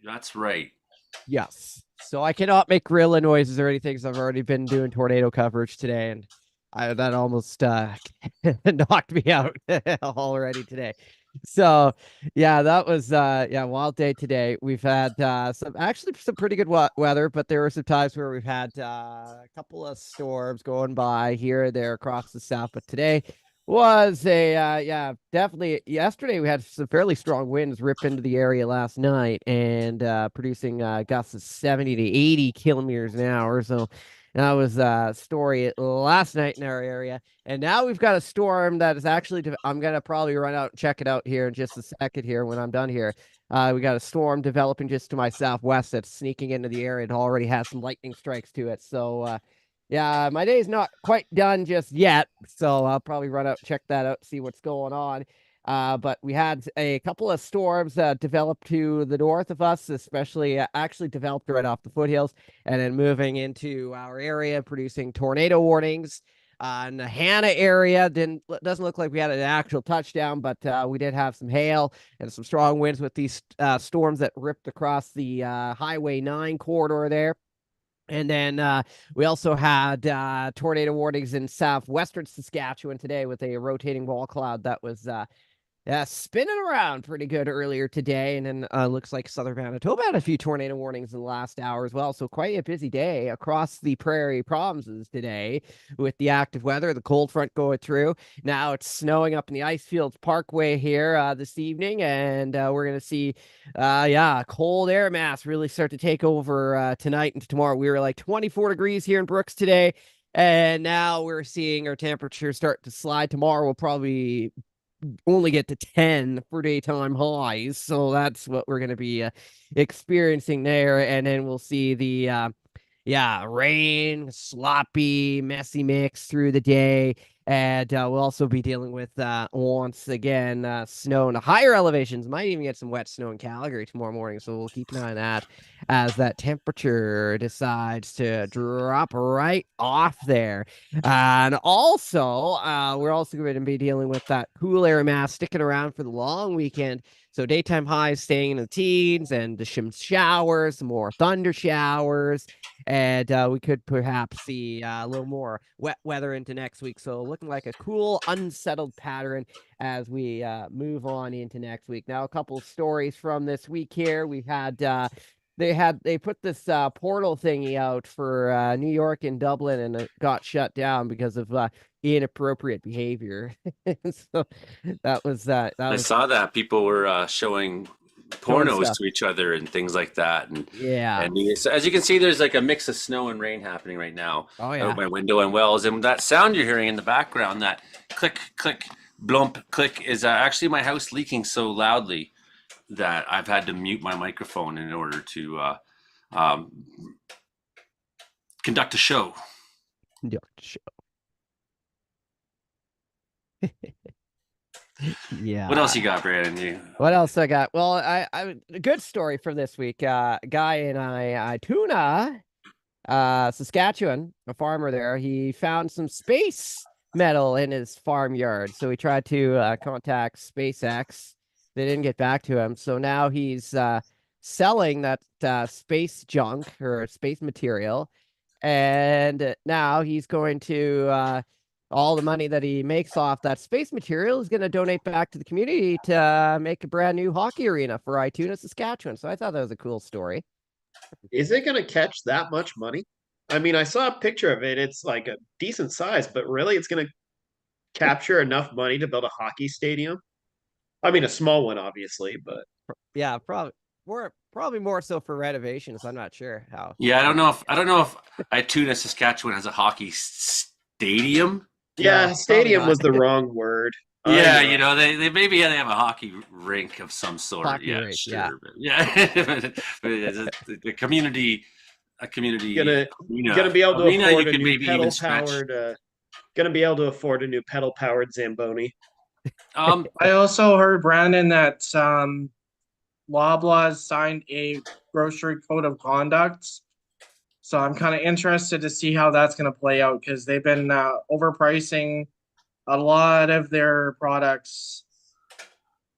That's right. yes. So I cannot make gorilla noises or anything because I've already been doing tornado coverage today, and that almost knocked me out already today. So yeah, that was wild day today. We've had some pretty good weather, but there were some times where we've had a couple of storms going by here and there across the south. But today was definitely. Yesterday we had some fairly strong winds rip into the area last night and producing gusts of 70 to 80 kilometers an hour. So that was a story last night in our area. And now we've got a storm that is actually, I'm going to probably run out and check it out here in just a second here when I'm done here. We got a storm developing just to my southwest that's sneaking into the area. It already has some lightning strikes to it. So, yeah, my day's not quite done just yet. So I'll probably run out, check that out, see what's going on. But we had a couple of storms develop to the north of us, especially actually developed right off the foothills and then moving into our area, producing tornado warnings. In the Hannah area, doesn't look like we had an actual touchdown, but we did have some hail and some strong winds with these storms that ripped across the Highway 9 corridor there. And then we also had tornado warnings in southwestern Saskatchewan today with a rotating wall cloud that was spinning around pretty good earlier today. And then looks like southern Manitoba had a few tornado warnings in the last hour as well. So quite a busy day across the prairie provinces today with the active weather, the cold front going through. Now it's snowing up in the Icefields Parkway here this evening. And we're going to see, cold air mass really start to take over tonight and tomorrow. We were like 24 degrees here in Brooks today. And now we're seeing our temperature start to slide. Tomorrow we'll probably only get to 10 for daytime highs. So that's what we're going to be experiencing there. And then we'll see the rain, sloppy, messy mix through the day. And we'll also be dealing with, once again, snow in the higher elevations. Might even get some wet snow in Calgary tomorrow morning. So we'll keep an eye on that as that temperature decides to drop right off there. And also, we're also going to be dealing with that cool air mass sticking around for the long weekend. So daytime highs staying in the teens and some showers, some more thunder showers. And we could perhaps see a little more wet weather into next week. So looking like a cool, unsettled pattern as we move on into next week. Now, a couple of stories from this week here. We've had they put this portal thingy out for New York and Dublin, and it got shut down because of inappropriate behavior. So that was I saw that people were showing pornos to each other and things like that, and so as you can see, there's like a mix of snow and rain happening right now out my window in Wells, and that sound you're hearing in the background, that click click blump click, is actually my house leaking so loudly that I've had to mute my microphone in order to conduct a show. Yeah. What else you got, Brandon? What else I got? Well, I a good story from this week. Guy in Tuna, Saskatchewan, a farmer there, he found some space metal in his farmyard. So he tried to contact SpaceX. They didn't get back to him. So now he's selling that space junk or space material. And now he's going to all the money that he makes off that space material is going to donate back to the community to make a brand new hockey arena for Ituna, Saskatchewan. So I thought that was a cool story. Is it going to catch that much money? I mean, I saw a picture of it. It's like a decent size, but really it's going to capture enough money to build a hockey stadium? I mean, a small one, obviously, but yeah, probably more so for renovations. I'm not sure how. Yeah, I don't know if Ituna, Saskatchewan has a hockey stadium. Yeah, no, stadium was the wrong word. Yeah, they maybe they have a hockey rink of some sort. Hockey yeah, rink, sure. But the community, gonna be able to afford a new pedal powered. Gonna be able to afford a new pedal powered Zamboni. I also heard, Brandon, that Loblaws signed a grocery code of conduct. So I'm kind of interested to see how that's going to play out, because they've been overpricing a lot of their products.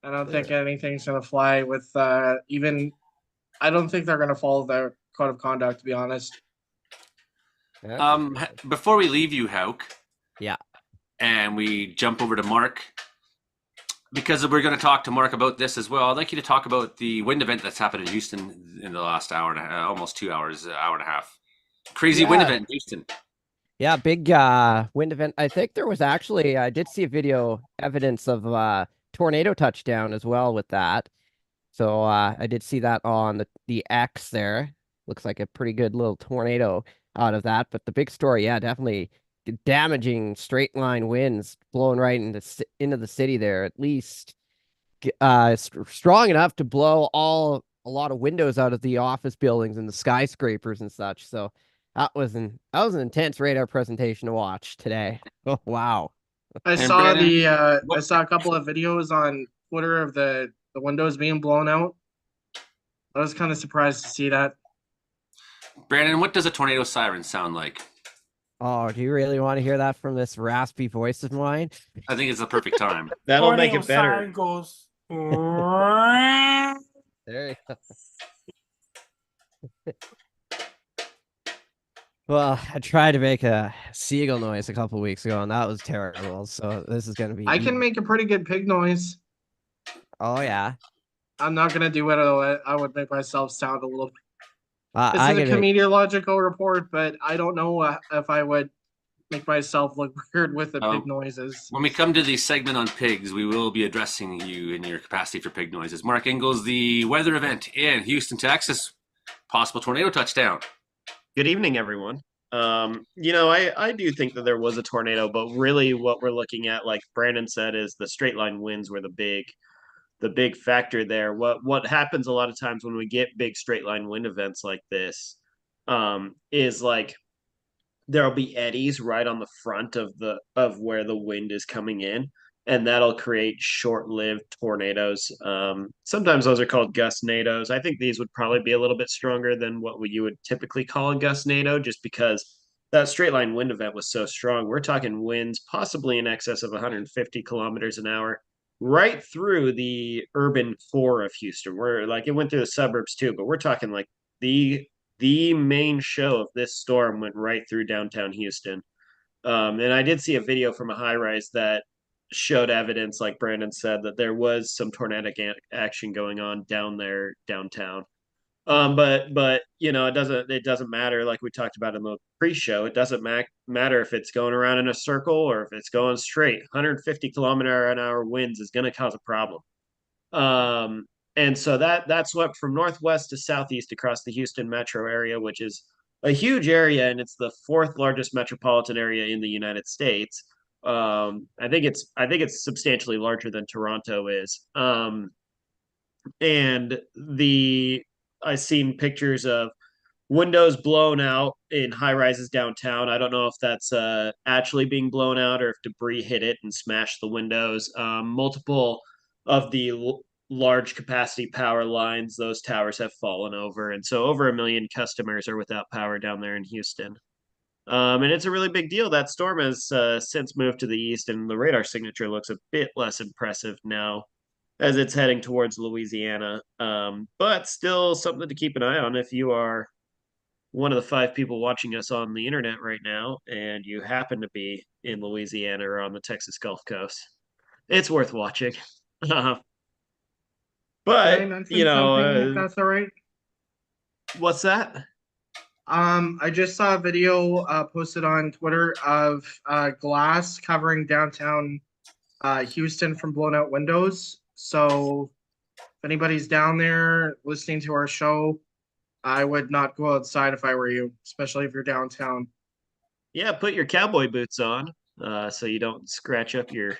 I don't think anything's going to fly with I don't think they're going to follow code of conduct, to be honest. Yeah. Before we leave you, Hauk, Yeah. and we jump over to Mark, because we're going to talk to Mark about this as well. I'd like you to talk about the wind event that's happened in Houston in the last hour and a half, almost 2 hours, hour and a half. Crazy wind event in Houston. Yeah, big wind event. I think there was actually, I did see a video evidence of tornado touchdown as well with that. So I did see that on the X there. Looks like a pretty good little tornado out of that. But the big story, yeah, definitely damaging straight line winds blowing right into the city there. At least strong enough to blow a lot of windows out of the office buildings and the skyscrapers and such. So that was an intense radar presentation to watch today. Oh wow. I And saw Brandon, I saw a couple of videos on Twitter of the windows being blown out. I was kind of surprised to see that. Brandon, what does a tornado siren sound like? Oh, do you really want to hear that from this raspy voice of mine? I think it's the perfect time. That'll make Tornado it better. siren goes. There you go. Well, I tried to make a seagull noise a couple weeks ago, and that was terrible. So this is gonna be. I can make a pretty good pig noise. Oh yeah. I'm not gonna do it. I would make myself sound a little. This I is a can make. Comedeorological report, but I don't know if I would make myself look weird with the pig noises. When we come to the segment on pigs, we will be addressing you in your capacity for pig noises. Mark Ingalls, the weather event in Houston, Texas, possible tornado touchdown. Good evening, everyone. I do think that there was a tornado, but really what we're looking at, like Brandon said, is the straight line winds were the big factor there. What happens a lot of times when we get big straight line wind events like this, is like there'll be eddies right on the front of where the wind is coming in, and that'll create short-lived tornadoes. Sometimes those are called gustnados. I think these would probably be a little bit stronger than what you would typically call a gustnado, just because that straight line wind event was so strong. We're talking winds possibly in excess of 150 kilometers an hour right through the urban core of Houston. We're like, it went through the suburbs too, but we're talking like the main show of this storm went right through downtown Houston. And I did see a video from a high rise that showed evidence, like Brandon said, that there was some tornadic action going on down there downtown. But it doesn't matter. Like we talked about in the pre-show, it doesn't matter if it's going around in a circle or if it's going straight. 150 km/h winds is going to cause a problem. And so that swept from northwest to southeast across the Houston metro area, which is a huge area, and it's the fourth largest metropolitan area in the United States. I think it's substantially larger than Toronto is. And I've seen pictures of windows blown out in high rises downtown. I don't know if that's actually being blown out or if debris hit it and smashed the windows. Multiple of the large capacity power lines, those towers have fallen over. And so over 1 million customers are without power down there in Houston. And it's a really big deal. That storm has since moved to the east, and the radar signature looks a bit less impressive now as it's heading towards Louisiana. But still something to keep an eye on if you are one of the 5 people watching us on the internet right now and you happen to be in Louisiana or on the Texas Gulf Coast. It's worth watching. Can I But, mention something, if that's all right? what's that? I just saw a video posted on Twitter of glass covering downtown Houston from blown out windows. So if anybody's down there listening to our show, I would not go outside if I were you, especially if you're downtown. Yeah, put your cowboy boots on so you don't scratch up your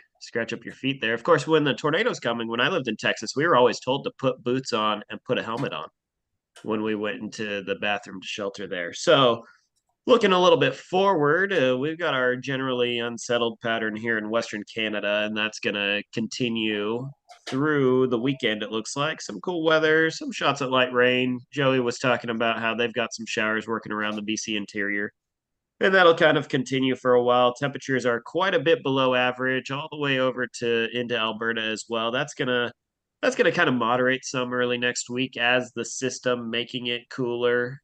feet there. Of course, when the tornado's coming, when I lived in Texas, we were always told to put boots on and put a helmet on when we went into the bathroom to shelter there. So looking a little bit forward, we've got our generally unsettled pattern here in Western Canada, and that's going to continue through the weekend, it looks like. Some cool weather, some shots at light rain. Joey was talking about how they've got some showers working around the BC interior, and that'll kind of continue for a while. Temperatures are quite a bit below average, all the way over to into Alberta as well. That's gonna kind of moderate some early next week as the system making it cooler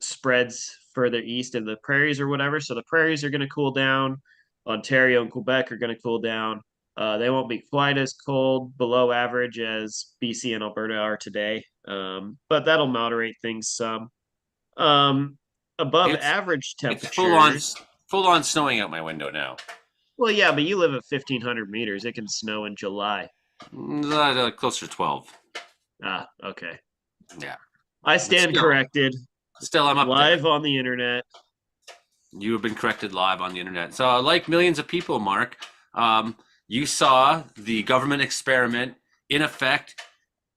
spreads further east in the prairies or whatever. So the prairies are going to cool down. Ontario and Quebec are going to cool down. They won't be quite as cold, below average as BC and Alberta are today, but that'll moderate things some. Above average It's temperatures. full on snowing out my window now. Well, yeah, but you live at 1,500 meters. It can snow in July. Closer to 12. Ah, okay. Yeah. I stand Still. corrected. Still, I'm up Live there. on the internet. You have been corrected live on the internet. So, like millions of people, Mark, you saw the government experiment in effect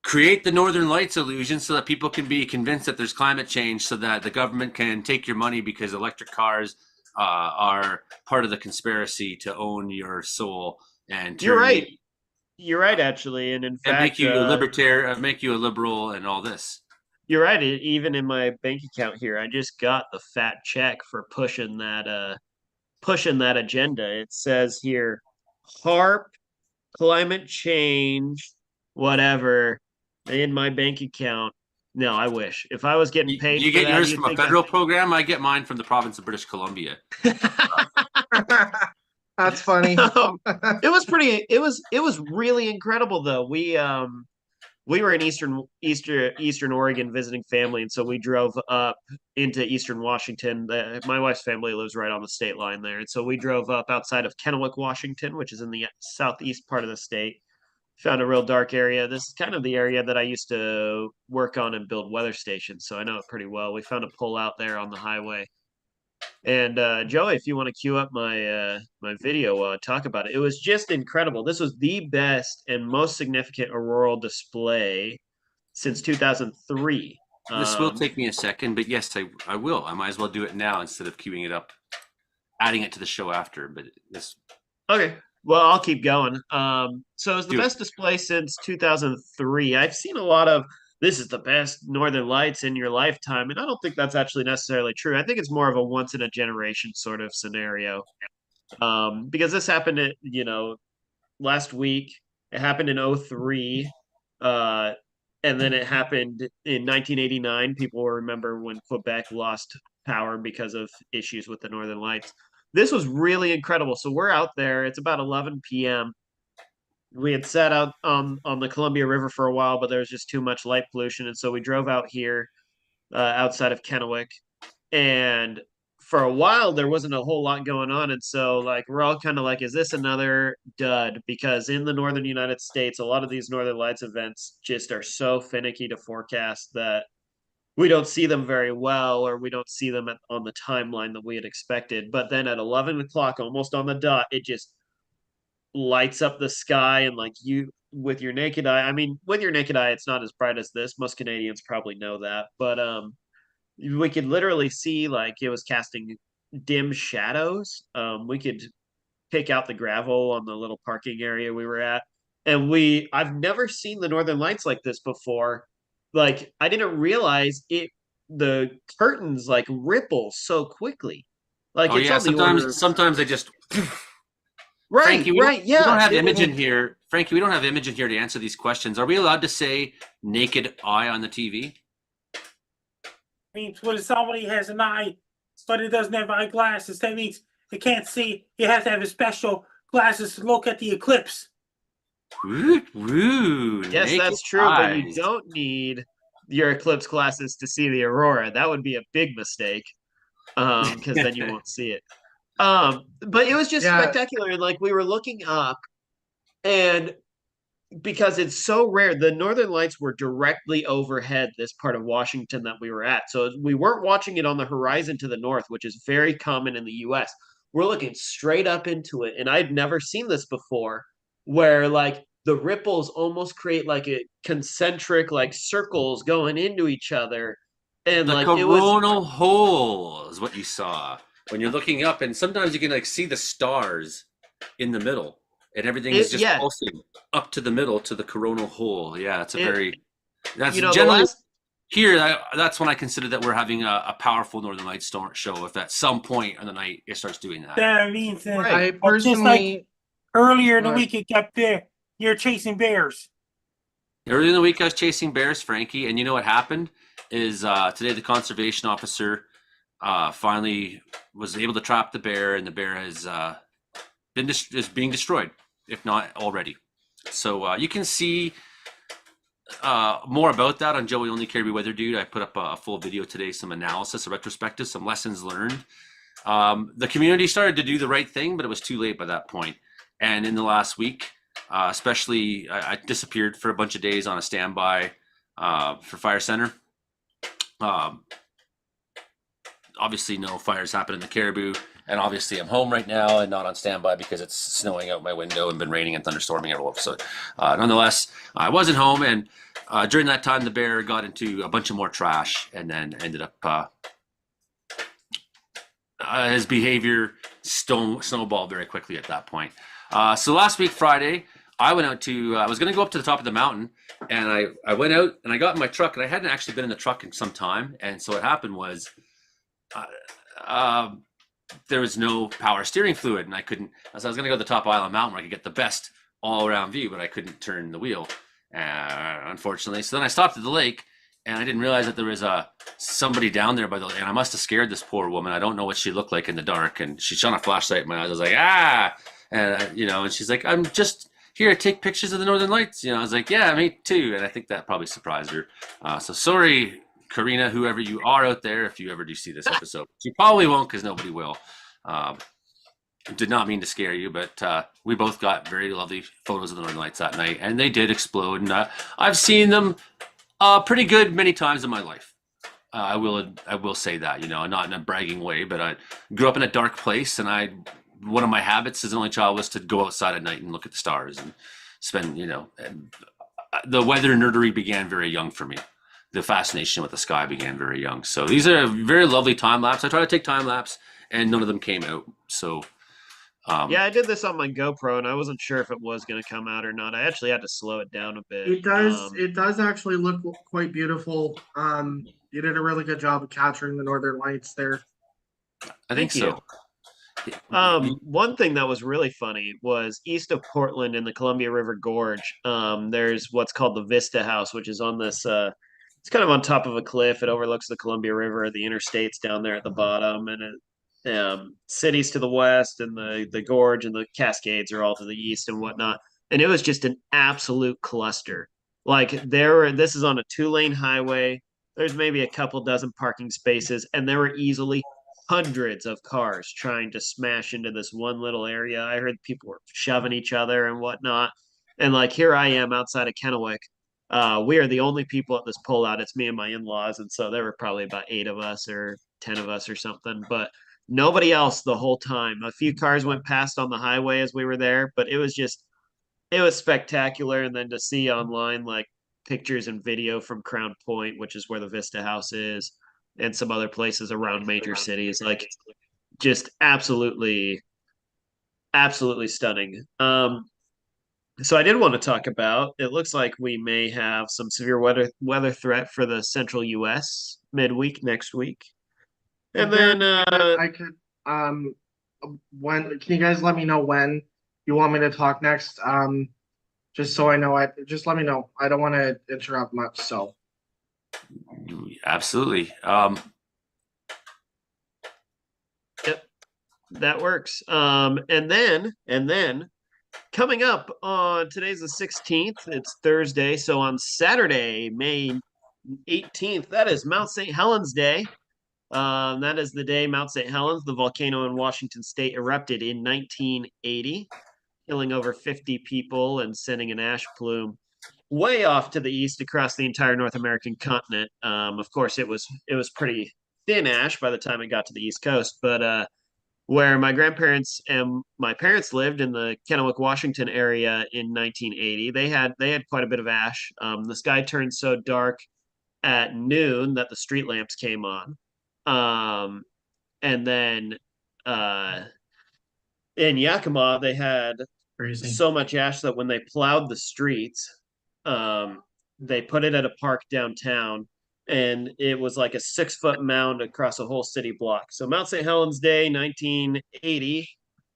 create the Northern Lights illusion so that people can be convinced that there's climate change, so that the government can take your money because electric cars are part of the conspiracy to own your soul and You're turn right. You're right, actually, and in and fact, make you a libertarian, make you a liberal, and all this. you're right. Even in my bank account here, I just got the fat check for pushing that agenda. It says here, HARP, climate change, whatever, in my bank account. No, I wish. If I was getting paid You for get that, yours you'd from a think federal program. I get mine from the province of British Columbia. That's funny. It was pretty. It was really incredible though. We were in Eastern Oregon visiting family, and so we drove up into Eastern Washington. My wife's family lives right on the state line there, and so we drove up outside of Kennewick, Washington, which is in the southeast part of the state. Found a real dark area. This is kind of the area that I used to work on and build weather stations, so I know it pretty well. We found a pull out there on the highway. And Joey, if you want to cue up my video, talk about it. It was just incredible. This was the best and most significant auroral display since 2003. This will take me a second, but yes, I will. I might as well do it now instead of queuing it up, adding it to the show after. But this. Okay. Well, I'll keep going. So it was the Do it. best display since 2003. I've seen a lot of this is the best Northern Lights in your lifetime, and I don't think that's actually necessarily true. I think it's more of a once in a generation sort of scenario. Because this happened at, last week. It happened in 03. And then it happened in 1989. People will remember when Quebec lost power because of issues with the Northern Lights. This was really incredible. So we're out there. It's about 11 p.m. We had sat out on the Columbia River for a while, but there was just too much light pollution. And so we drove out here outside of Kennewick. And for a while, there wasn't a whole lot going on. And so, like, we're all kind of like, is this another dud? Because in the northern United States, a lot of these Northern Lights events just are so finicky to forecast that we don't see them very well, or we don't see them on the timeline that we had expected. But then at 11 o'clock, almost on the dot, it just lights up the sky, and like you with your naked eye, I mean, with your naked eye, it's not as bright as this. Most Canadians probably know that, but we could literally see like it was casting dim shadows. We could pick out the gravel on the little parking area we were at, and I've never seen the Northern Lights like this before. Like, I didn't realize the curtains like ripple so quickly. Like, Oh it's yeah, on the order. sometimes they just. Right, Frankie, right, yeah. We don't have Imogen here. Frankie, we don't have Imogen here to answer these questions. Are we allowed to say naked eye on the TV? Means when somebody has an eye, but it doesn't have eyeglasses, that means it can't see. You have to have a special glasses to look at the eclipse. Woo, woo, Yes, naked that's true, but you eyes. don't need your eclipse glasses to see the aurora. That would be a big mistake, because then you won't see it. But it was just Yeah. spectacular. And like, we were looking up, and because it's so rare, the Northern Lights were directly overhead this part of Washington that we were at. So we weren't watching it on the horizon to the north, which is very common in the US. We're looking straight up into it. And I'd never seen this before, where like the ripples almost create like a concentric like circles going into each other. And The like it was coronal hole is what you saw when you're looking up, and sometimes you can like see the stars in the middle, and everything is just yeah. pulsing up to the middle to the coronal hole. Yeah, it's that's the generally last here. That's when I consider that we're having a powerful Northern Lights storm show. If at some point on the night it starts doing that. That means that I just personally, like earlier in the Right. week, it got there. You're chasing bears. Earlier in the week, I was chasing bears, Frankie, and you know what happened? is today the conservation officer finally was able to trap the bear, and the bear has is being destroyed, if not already. So you can see more about that on Joey Only Caribou Weather Dude. I put up a full video today, some analysis, a retrospective, some lessons learned. The community started to do the right thing, but it was too late by that point. And in the last week, especially, I disappeared for a bunch of days on a standby for Fire Center. Obviously, no fires happen in the Caribou. And obviously, I'm home right now and not on standby because it's snowing out my window and been raining and thunderstorming everywhere. So, nonetheless, I wasn't home, and during that time, the bear got into a bunch of more trash, and then ended up his behavior snowballed very quickly at that point. So last week, Friday, I went out to. I was going to go up to the top of the mountain, and I went out and I got in my truck, and I hadn't actually been in the truck in some time, and so what happened was. There was no power steering fluid, and I couldn't. So I was going to go to the top Island Mountain where I could get the best all-around view, but I couldn't turn the wheel, unfortunately. So then I stopped at the lake, and I didn't realize that there was somebody down there by the lake, and I must have scared this poor woman. I don't know what she looked like in the dark, and she shone a flashlight in my eyes. I was like, and and she's like, I'm just here to take pictures of the Northern Lights. I was like, yeah, me too, and I think that probably surprised her. So sorry, Karina, whoever you are out there, if you ever do see this episode. You probably won't because nobody will. Did not mean to scare you, but we both got very lovely photos of the Northern Lights that night, and they did explode. And I've seen them pretty good many times in my life. I will say that, not in a bragging way, but I grew up in a dark place, and one of my habits as an only child was to go outside at night and look at the stars and spend, and the weather nerdery began very young for me. The fascination with the sky began very young. So these are very lovely time lapse. I try to take time lapse, and none of them came out. So yeah, I did this on my GoPro, and I wasn't sure if it was going to come out or not. I actually had to slow it down a bit. It does. It does actually look quite beautiful. You did a really good job of capturing the Northern Lights there. I think so. One thing that was really funny was east of Portland in the Columbia River Gorge. There's what's called the Vista House, which is on this. It's kind of on top of a cliff. It overlooks the Columbia River, the interstates down there at the bottom, and cities to the west, and the gorge and the Cascades are all to the east and whatnot. And it was just an absolute cluster. Like this is on a 2-lane highway. There's maybe a couple dozen parking spaces, and there were easily hundreds of cars trying to smash into this one little area. I heard people were shoving each other and whatnot. And like here I am outside of Kennewick. We are the only people at this pullout. It's me and my in-laws, and so there were probably about 8 of us or 10 of us or something. But nobody else the whole time. A few cars went past on the highway as we were there, but it was spectacular. And then to see online like pictures and video from Crown Point, which is where the Vista House is, and some other places around major cities, like just absolutely stunning. So I did want to talk about, it looks like we may have some severe weather threat for the central US midweek next week. And then I could when can you guys let me know when you want me to talk next? Just so I know. Just let me know. I don't want to interrupt much. So absolutely. Yep, that works. And then coming up on today's the 16th. It's Thursday, so on Saturday, May 18th, that is Mount St. Helens Day. That is the day Mount St. Helens, the volcano in Washington State, erupted in 1980, killing over 50 people and sending an ash plume way off to the east across the entire North American continent. Of course, it was pretty thin ash by the time it got to the East Coast, but where my grandparents and my parents lived in the Kennewick, Washington area in 1980, they had quite a bit of ash. The sky turned so dark at noon that the street lamps came on. And then in Yakima, they had crazy. so much ash that when they plowed the streets, they put it at a park downtown, and it was like a 6-foot mound across a whole city block. So Mount St. Helens Day, 1980,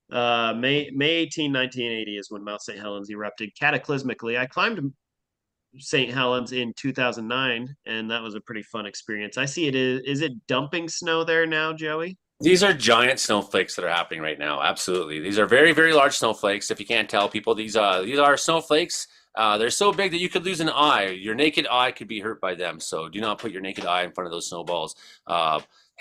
May 18, 1980 is when Mount St. Helens erupted cataclysmically. I climbed St. Helens in 2009, and that was a pretty fun experience. I see it is it dumping snow there now, Joey? These are giant snowflakes that are happening right now. Absolutely, these are very, very large snowflakes. If you can't tell, people, these are snowflakes. They're so big that you could lose an eye. Your naked eye could be hurt by them. So do not put your naked eye in front of those snowballs.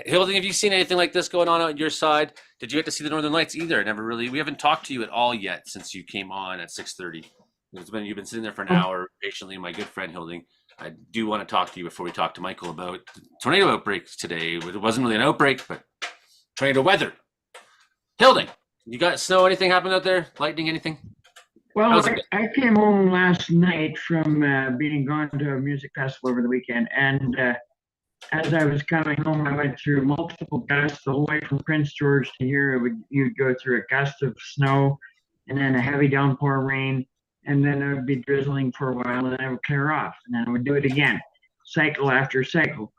Hilton, have you seen anything like this going on your side? Did you get to see the Northern Lights either? Never really. We haven't talked to you at all yet since you came on at 6:30. You've been sitting there for an hour patiently, my good friend Hilding. I do want to talk to you before we talk to Michael about tornado outbreaks today. It wasn't really an outbreak, but tornado weather. Hilding, you got snow? Anything happened out there? Lightning? Anything? Well, I came home last night from being gone to a music festival over the weekend, and as I was coming home, I went through multiple gusts all the way from Prince George to here. You'd go through a gust of snow, and then a heavy downpour of rain, and then it would be drizzling for a while, and then it would clear off, and then I would do it again, cycle after cycle.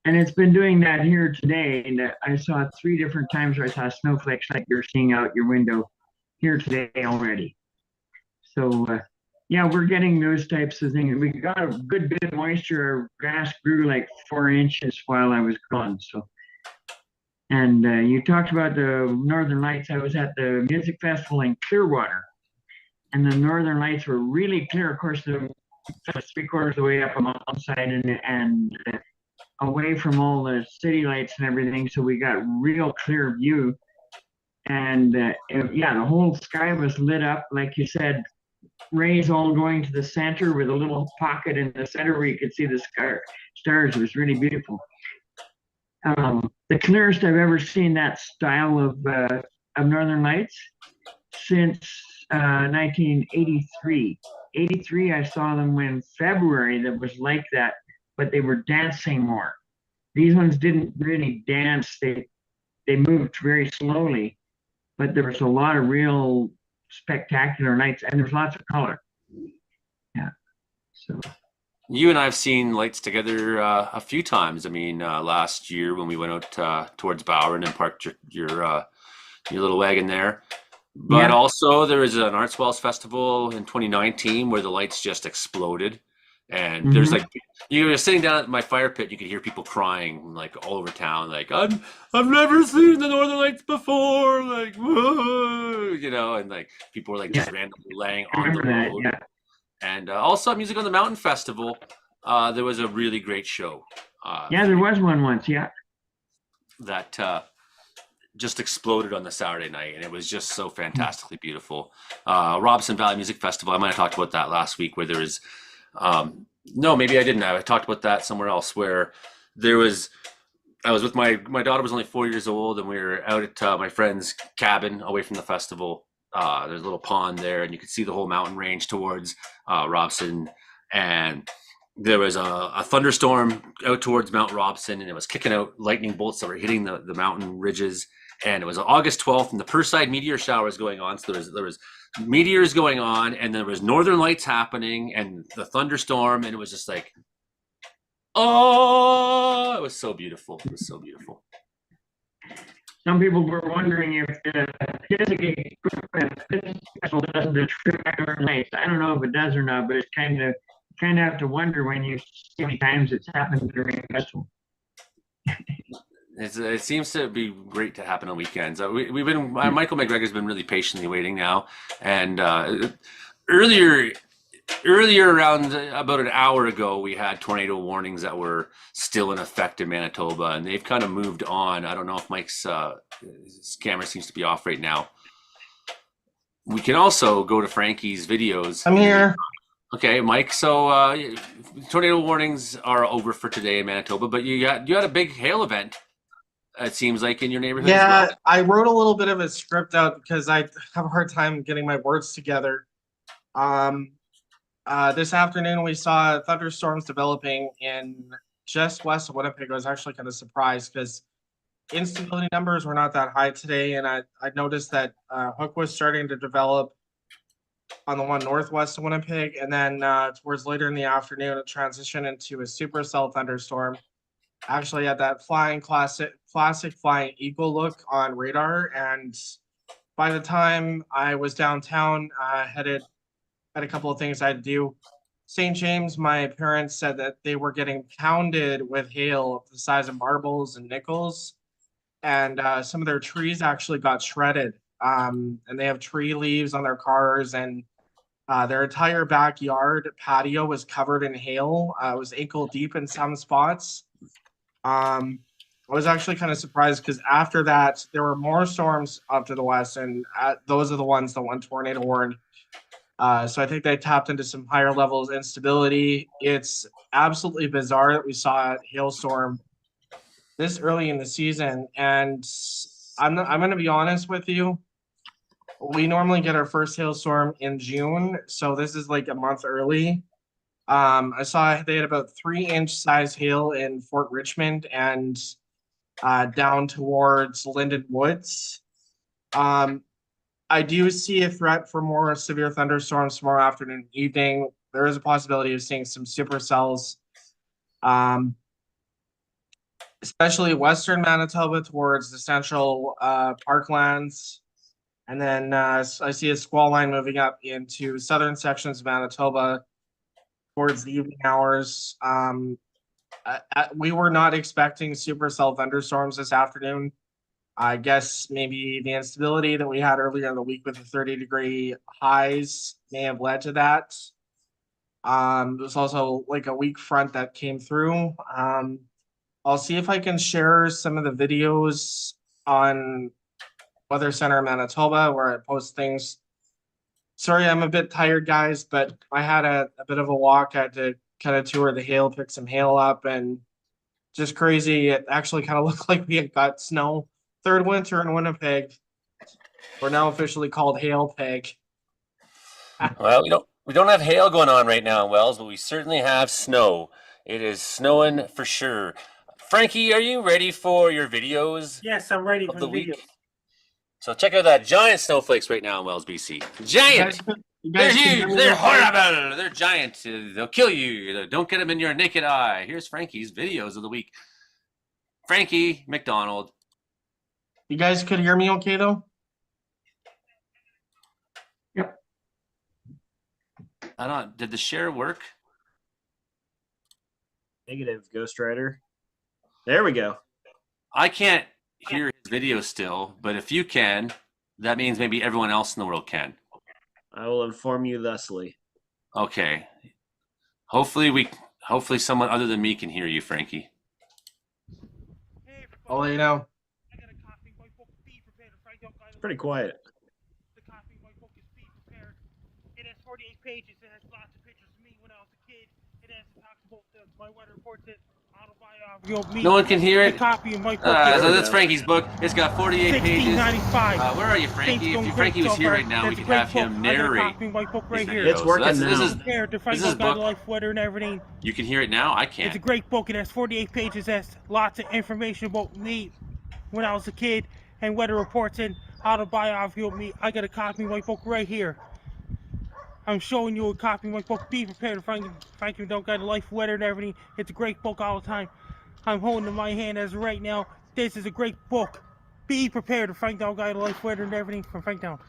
And it's been doing that here today. And I saw 3 different times where I saw snowflakes like you're seeing out your window here today already. So, yeah, we're getting those types of things. We got a good bit of moisture. Our grass grew like 4 inches while I was gone. So, and you talked about the Northern Lights. I was at the music festival in Clearwater, and the Northern Lights were really clear. Of course, the 3/4 of the way up a mountainside and away from all the city lights and everything, so we got real clear view. And yeah, the whole sky was lit up, like you said, rays all going to the center with a little pocket in the center where you could see the stars. It was really beautiful. The clearest I've ever seen that style of Northern Lights since 1983. 83, I saw them in February that was like that, but they were dancing more. These ones didn't really dance. They moved very slowly, but there was a lot of real spectacular nights, and there's lots of color. Yeah. So you and I have seen lights together a few times. I mean, last year when we went out towards Bowron and parked your little wagon there. But yeah. Also there was an Arts Wells Festival in 2019 where the lights just exploded. And there's like, you were sitting down at my fire pit, you could hear people crying like all over town, like I've never seen the Northern Lights before, like whoa, you know, and like people were like just randomly laying on the road. Yeah. And also at Music on the Mountain Festival, there was a really great show. Yeah, there was one once. Yeah. That just exploded on the Saturday night, and it was just so fantastically beautiful. Robson Valley Music Festival, I might have talked about that last week, where there was. No, maybe I didn't. I talked about that somewhere else where I was with my daughter was only 4 years old, and we were out at my friend's cabin away from the festival. There's a little pond there, and you could see the whole mountain range towards Robson. And there was a thunderstorm out towards Mount Robson, and it was kicking out lightning bolts that were hitting the mountain ridges. And it was August 12th, and the Perseid meteor shower was going on. So there was meteors going on, and there was Northern Lights happening, and the thunderstorm, and it was just like, oh, it was so beautiful. It was so beautiful. Some people were wondering if the festival does the trip back Northern Lights. I don't know if it does or not, but it's kind of have to wonder when you see how many times it's happened during a festival. It seems to be great to happen on weekends. We've been Michael McGregor's been really patiently waiting now, and earlier around about an hour ago, we had tornado warnings that were still in effect in Manitoba, and they've kind of moved on. I don't know if Mike's his camera seems to be off right now. We can also go to Frankie's videos. I'm here. Okay, Mike. So tornado warnings are over for today in Manitoba, but you had a big hail event. It seems like in your neighborhood. Yeah, as well. I wrote a little bit of a script out because I have a hard time getting my words together. This afternoon we saw thunderstorms developing in just west of Winnipeg. I was actually kind of surprised because instability numbers were not that high today, and I noticed that Hook was starting to develop on the one northwest of Winnipeg, and then towards later in the afternoon it transitioned into a supercell thunderstorm. Actually had that classic flying eagle look on radar, and by the time I was downtown, had a couple of things I had to do. St. James, my parents said that they were getting pounded with hail the size of marbles and nickels, and some of their trees actually got shredded. And they have tree leaves on their cars, and their entire backyard patio was covered in hail. It was ankle deep in some spots. I was actually kind of surprised because after that, there were more storms up to the west, and those are the ones that went tornado warned. So I think they tapped into some higher levels of instability. It's absolutely bizarre that we saw a hailstorm this early in the season. And I'm going to be honest with you. We normally get our first hailstorm in June, so this is like a month early. I saw they had about 3-inch size hail in Fort Richmond and down towards Linden Woods. I do see a threat for more severe thunderstorms tomorrow afternoon and evening. There is a possibility of seeing some supercells, especially western Manitoba towards the central parklands. And then I see a squall line moving up into southern sections of Manitoba towards the evening hours. We were not expecting supercell thunderstorms this afternoon. I guess maybe the instability that we had earlier in the week with the 30-degree highs may have led to that. There's also like a weak front that came through. I'll see if I can share some of the videos on Weather Center Manitoba where I post things. Sorry, I'm a bit tired, guys, but I had a bit of a walk. I had to kind of tour the hail, pick some hail up, and just crazy. It actually kind of looked like we had got snow. Third winter in Winnipeg. We're now officially called Hail Peg. Well, we don't have hail going on right now in Wells, but we certainly have snow. It is snowing for sure. Frankie, are you ready for your videos? Yes, I'm ready of for the the week? video. So check out that giant snowflakes right now in Wells, BC. Giant! They're huge! They're horrible! They're giant! They'll kill you! Don't get them in your naked eye. Here's Frankie's videos of the week. Frankie McDonald. You guys could hear me okay, though? Yep. I don't. Did the share work? Negative, Ghost Rider. There we go. I can't hear his video still, but if you can, that means maybe everyone else in the world can. I will inform you thusly. Okay. Hopefully someone other than me can hear you, Frankie. I'll let you know. It's pretty quiet. The copy of my book is Be Prepared. It has 48 pages. It has lots of pictures of me when I was a kid. It has talks about my weather reports, autobiography of me. No one can hear it. The copy of my book. So that's Frankie's book. It's got 48 pages. 1695. Where are you, Frankie? If Frankie was here right now, we could have him narrate. My book right here. It's working now. This is book. Life, weather, and everything. You can hear it now? I can't. It's a great book. It has 48 pages. It has lots of information about me when I was a kid and weather reports and autobiography of me. I got a copy of my book right here. I'm showing you a copy of my book. Be Prepared. Frankie don't got life, weather, and everything. It's a great book all the time. I'm holding it in my hand as right now. This is a great book. Be Prepared. Frank Down Guide, life, weather, and everything from Frank Down.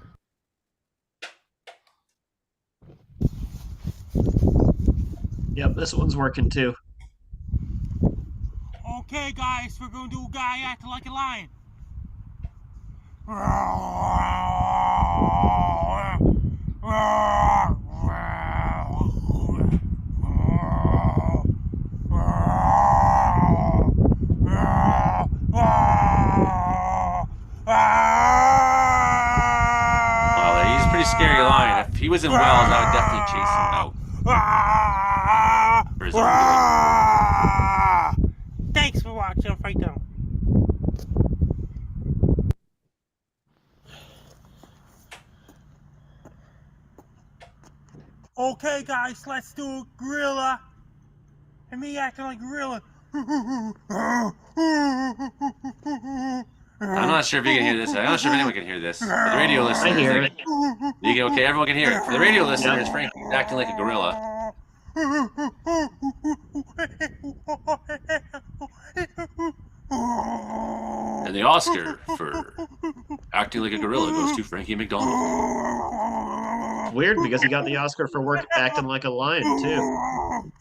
Yep, this one's working too. Okay, guys, we're gonna do a guy acting like a lion. He's a pretty scary lion. If he was in Wells, I would definitely chase him out. For his own good. Thanks for watching. Frank Down. Okay, guys, let's do a gorilla. And me acting like a gorilla. I'm not sure if you can hear this. I'm not sure if anyone can hear this. For the radio listeners, I hear it. Okay, everyone can hear it. For the radio listeners, Frank acting like a gorilla. And the Oscar for acting like a gorilla goes to Frankie McDonald. It's weird because he got the Oscar for work acting like a lion too.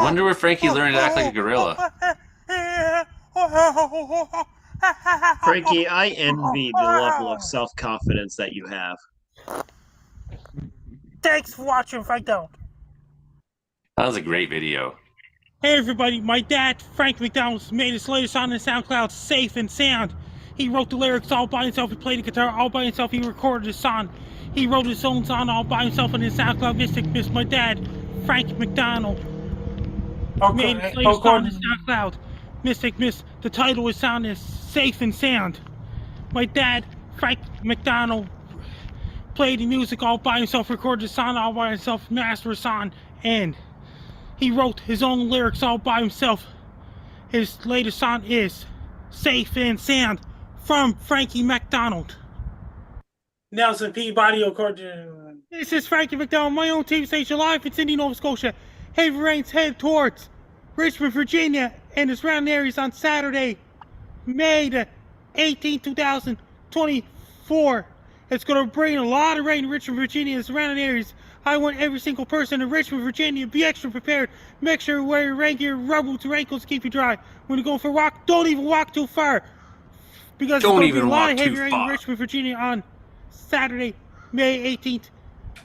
Wonder where Frankie learned to act like a gorilla. Frankie, I envy the level of self-confidence that you have. Thanks for watching, Frank Don't. That was a great video. Hey everybody, my dad, Frank McDonald, made his latest song on SoundCloud, Safe and Sound. He wrote the lyrics all by himself, he played the guitar all by himself, he recorded his song. He wrote his own song all by himself on his SoundCloud. Mystic Miss, my dad, Frank McDonald, made his latest song on SoundCloud. Mystic Miss, the title of his song is Safe and Sound. My dad, Frank McDonald, played the music all by himself, recorded the song all by himself, mastered the song, and he wrote his own lyrics all by himself. His latest song is Safe and Sound from Frankie McDonald. Nelson Peabody, according. This is Frankie McDonald, my own TV station live in Sydney, Nova Scotia. Heavy rains head towards Richmond, Virginia, and the surrounding areas on Saturday, May the 18th, 2024. It's going to bring a lot of rain in Richmond, Virginia, and surrounding areas. I want every single person in Richmond, Virginia to be extra prepared. Make sure you wear your rain gear, rubber boots, raincoats to keep you dry. When you go for a walk, don't even walk too far. Because there's going to be a lot of heavy rain in Richmond, Virginia on Saturday, May 18th,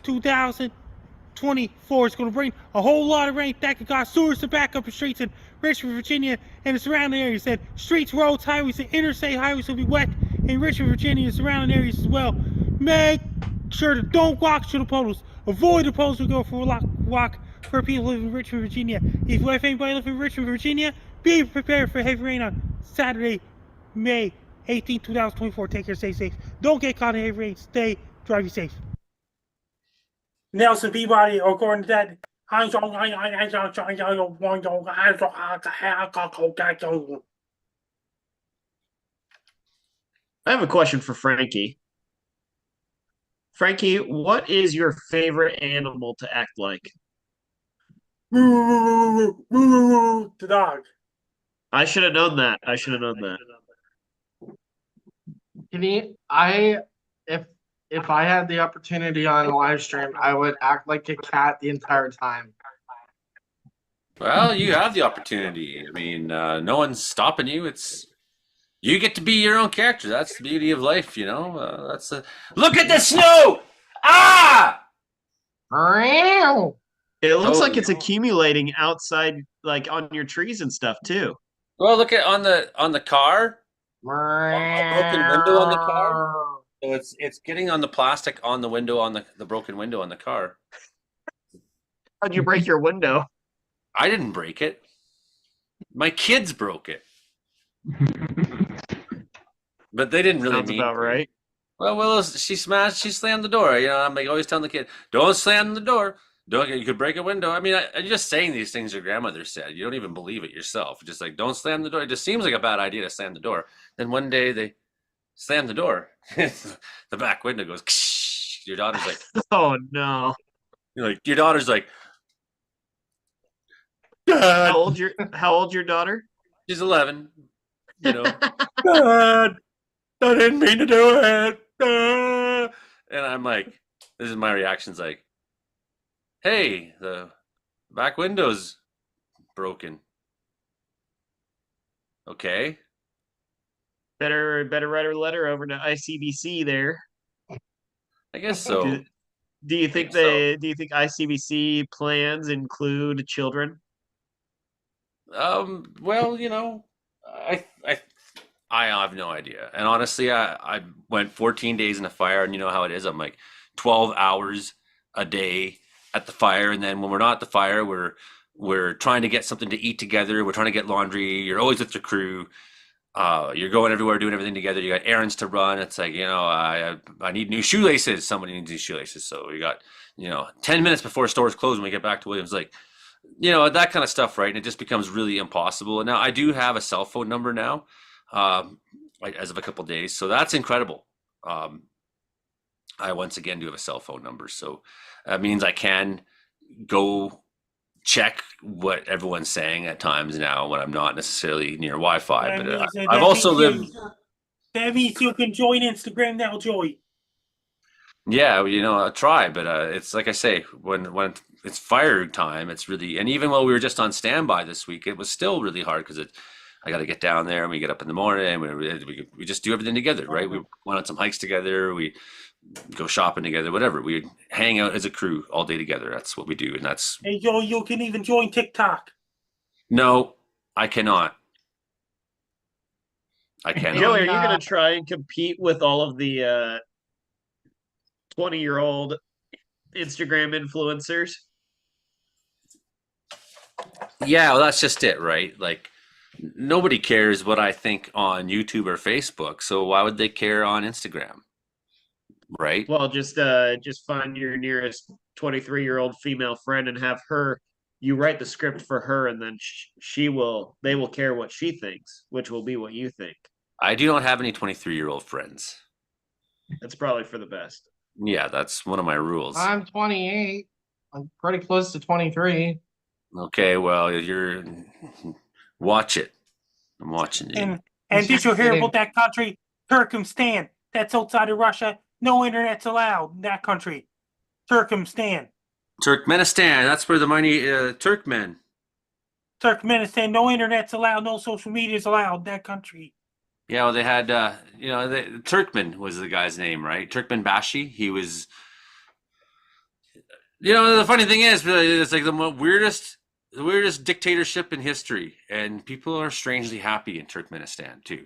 2024. It's going to bring a whole lot of rain that could cause sewers to back up the streets in Richmond, Virginia, and the surrounding areas. And streets, roads, highways, and interstate highways will be wet in Richmond, Virginia, and surrounding areas as well. Make sure to don't walk through the puddles. Avoid the puddles to go for a walk for people living in Richmond, Virginia. If you have anybody living in Richmond, Virginia, be prepared for heavy rain on Saturday, May 18th, 2024. Take care, stay safe. Don't get caught in heavy rain. Stay, drive you safe. Nelson Peabody, according to that. I have a question for Frankie. Frankie, what is your favorite animal to act like? The dog. I should have known that. I should have known that. If I had the opportunity on a live stream, I would act like a cat the entire time. Well, you have the opportunity. I mean, no one's stopping you. You get to be your own character. That's the beauty of life, you know. Look at the snow! Ah! It looks like it's accumulating outside, like on your trees and stuff too. Well, look at on the car. A broken window on the car. So it's getting on the plastic on the window on the broken window on the car. How'd you break your window? I didn't break it. My kids broke it. But they didn't really Sounds mean about right. Well, she slammed the door. You know, I'm like always telling the kid, don't slam the door. You could break a window. I mean, I'm just saying these things your grandmother said. You don't even believe it yourself. Just like, don't slam the door. It just seems like a bad idea to slam the door. Then one day they slam the door. The back window goes, ksh. Your daughter's like, oh no. Your daughter's like, Dad. How old your daughter? She's 11. You know, Dad, I didn't mean to do it. And I'm like, this is my reaction's like, hey, the back window's broken. Okay. Better write a letter over to ICBC there. I guess so. Do you think ICBC plans include children? Well, you know, I have no idea. And honestly, I went 14 days in a fire, and you know how it is. I'm like 12 hours a day at the fire, and then when we're not at the fire, we're trying to get something to eat together. We're trying to get laundry. You're always with the crew. You're going everywhere, doing everything together. You got errands to run. It's like, you know, I need new shoelaces. Somebody needs new shoelaces. So we got 10 minutes before stores close when we get back to Williams Lake. That kind of stuff, right? And it just becomes really impossible. And now I do have a cell phone number now, as of a couple of days, so that's incredible. I once again do have a cell phone number, so that means I can go check what everyone's saying at times now when I'm not necessarily near Wi-Fi. But I've also lived. That means you can join Instagram now, Joey. Yeah, I'll try, but it's like I say, when it's fire time, it's really, and even while we were just on standby this week, it was still really hard because I got to get down there and we get up in the morning and we just do everything together, right? We went on some hikes together, we go shopping together, whatever. We hang out as a crew all day together. That's what we do, and that's. Hey, Joey, you can even join TikTok. No, I cannot. I cannot. Joey, are you going to try and compete with all of the 20-year-old Instagram influencers? Yeah, well, that's just it, right? Like, nobody cares what I think on YouTube or Facebook, so why would they care on Instagram? Right? Well, just find your nearest 23-year-old female friend and have her. You write the script for her, and then they will care what she thinks, which will be what you think. I do not have any 23-year-old friends. That's probably for the best. Yeah, that's one of my rules. I'm 28. I'm pretty close to 23. Okay, well, you're watch it. I'm watching you. And did you hear about that country, Turkmenistan? That's outside of Russia. No internet's allowed in that country. Turkmenistan. That's where the mighty Turkmen. Turkmenistan, no internet's allowed, no social media's allowed in that country. Yeah, well, they had, Turkmen was the guy's name, right? Turkmen Bashi. He was, the funny thing is, it's like the weirdest dictatorship in history, and people are strangely happy in Turkmenistan too.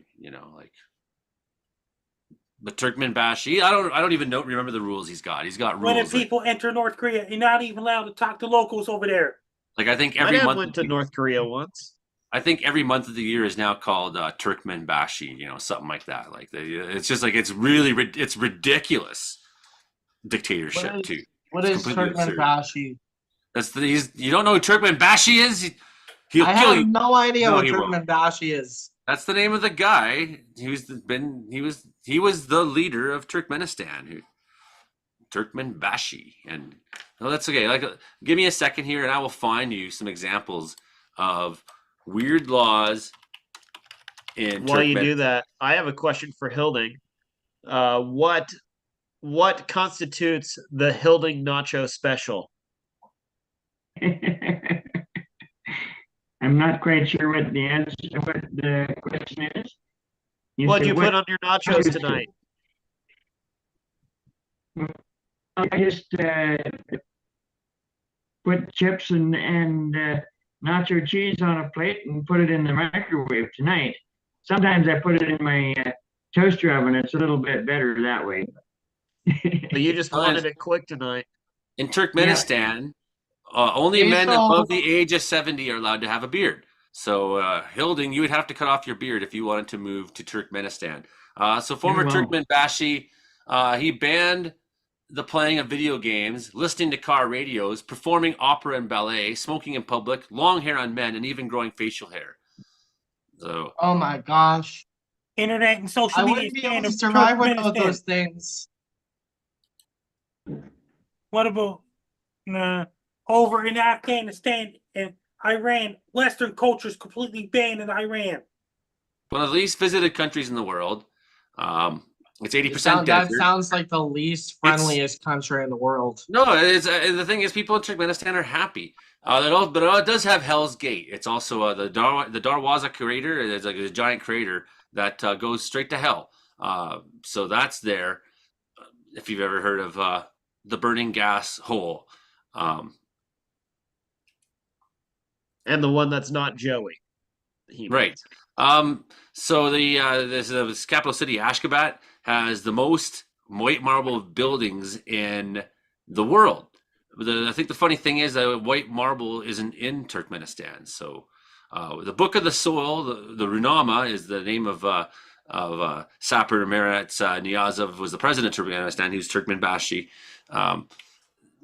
But Turkmen Bashi, I don't even remember the rules he's got. He's got rules. When people enter North Korea, you're not even allowed to talk to locals over there. Like I think every month. I went to North Korea once. I think every month of the year is now called Turkmen Bashi, something like that. Like it's just like it's ridiculous dictatorship too. What is Turkmen Bashi? You don't know who Turkmen Bashi is? He'll kill you. I have no idea what Turkmen Bashi is. That's the name of the guy. He was the leader of Turkmenistan. Turkmen Bashi, and that's okay. Like, give me a second here, and I will find you some examples of weird laws in While you do that, I have a question for Hilding. What constitutes the Hilding Nacho Special? I'm not quite sure what the question is. What'd you put on your nachos tonight? I just put chips and nacho cheese on a plate and put it in the microwave tonight. Sometimes I put it in my toaster oven. It's a little bit better that way. But you just wanted it quick tonight. In Turkmenistan, only men above the age of 70 are allowed to have a beard. So, Hilding, you would have to cut off your beard if you wanted to move to Turkmenistan. So former Turkmen Bashi, he banned the playing of video games, listening to car radios, performing opera and ballet, smoking in public, long hair on men, and even growing facial hair. So, oh my gosh. Internet and social media. I wouldn't be able to survive without those things. What about over in Afghanistan and Iran? Western culture is completely banned in Iran. One of the least visited countries in the world. It's 80% desert. That sounds like the least friendliest country in the world. No, the thing is, people in Turkmenistan are happy. But it does have Hell's Gate. It's also the Darwaza crater. It's like a giant crater that goes straight to hell. So that's there. If you've ever heard of the burning gas hole. And the one that's not Joey. Right. So this capital city, Ashgabat, has the most white marble buildings in the world. I think the funny thing is that white marble isn't in Turkmenistan. So the Book of the Soil, the Runama, is the name of Sapir Meretz Niyazov, was the president of Turkmenistan. He was Turkmen Bashi.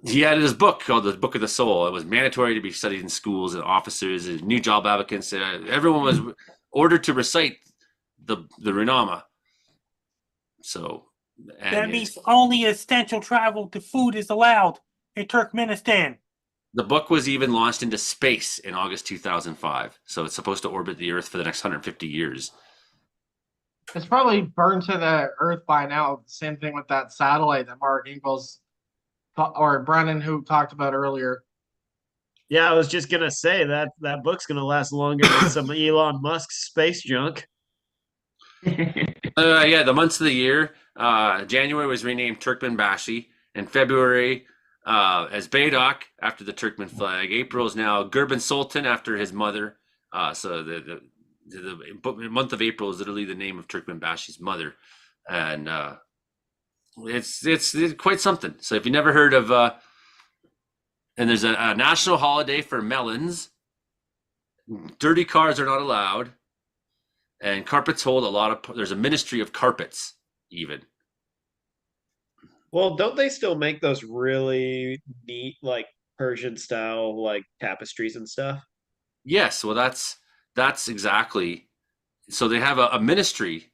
he had his book called The Book of the Soul. It was mandatory to be studied in schools and officers and new job applicants. Everyone was ordered to recite the Runama. So That means only essential travel to food is allowed in Turkmenistan. the book was even launched into space in August 2005. So it's supposed to orbit the Earth for the next 150 years. It's probably burned to the earth by now. Same thing with that satellite that Mark Ingles or Brennan who talked about earlier. Yeah, I was just gonna say that book's gonna last longer than some Elon Musk space junk. Yeah, the months of the year. January was renamed Turkmenbashi, and February as Baydak after the Turkmen flag. April is now Gurban Sultan after his mother. So the month of April is literally the name of Turkmenbashi's mother, and it's quite something. So if you never heard of, and there's a national holiday for melons. Dirty cars are not allowed. And carpets hold a lot of. There's a ministry of carpets, even. Well, don't they still make those really neat, like Persian style, like tapestries and stuff? Yes, well, that's exactly. So they have a ministry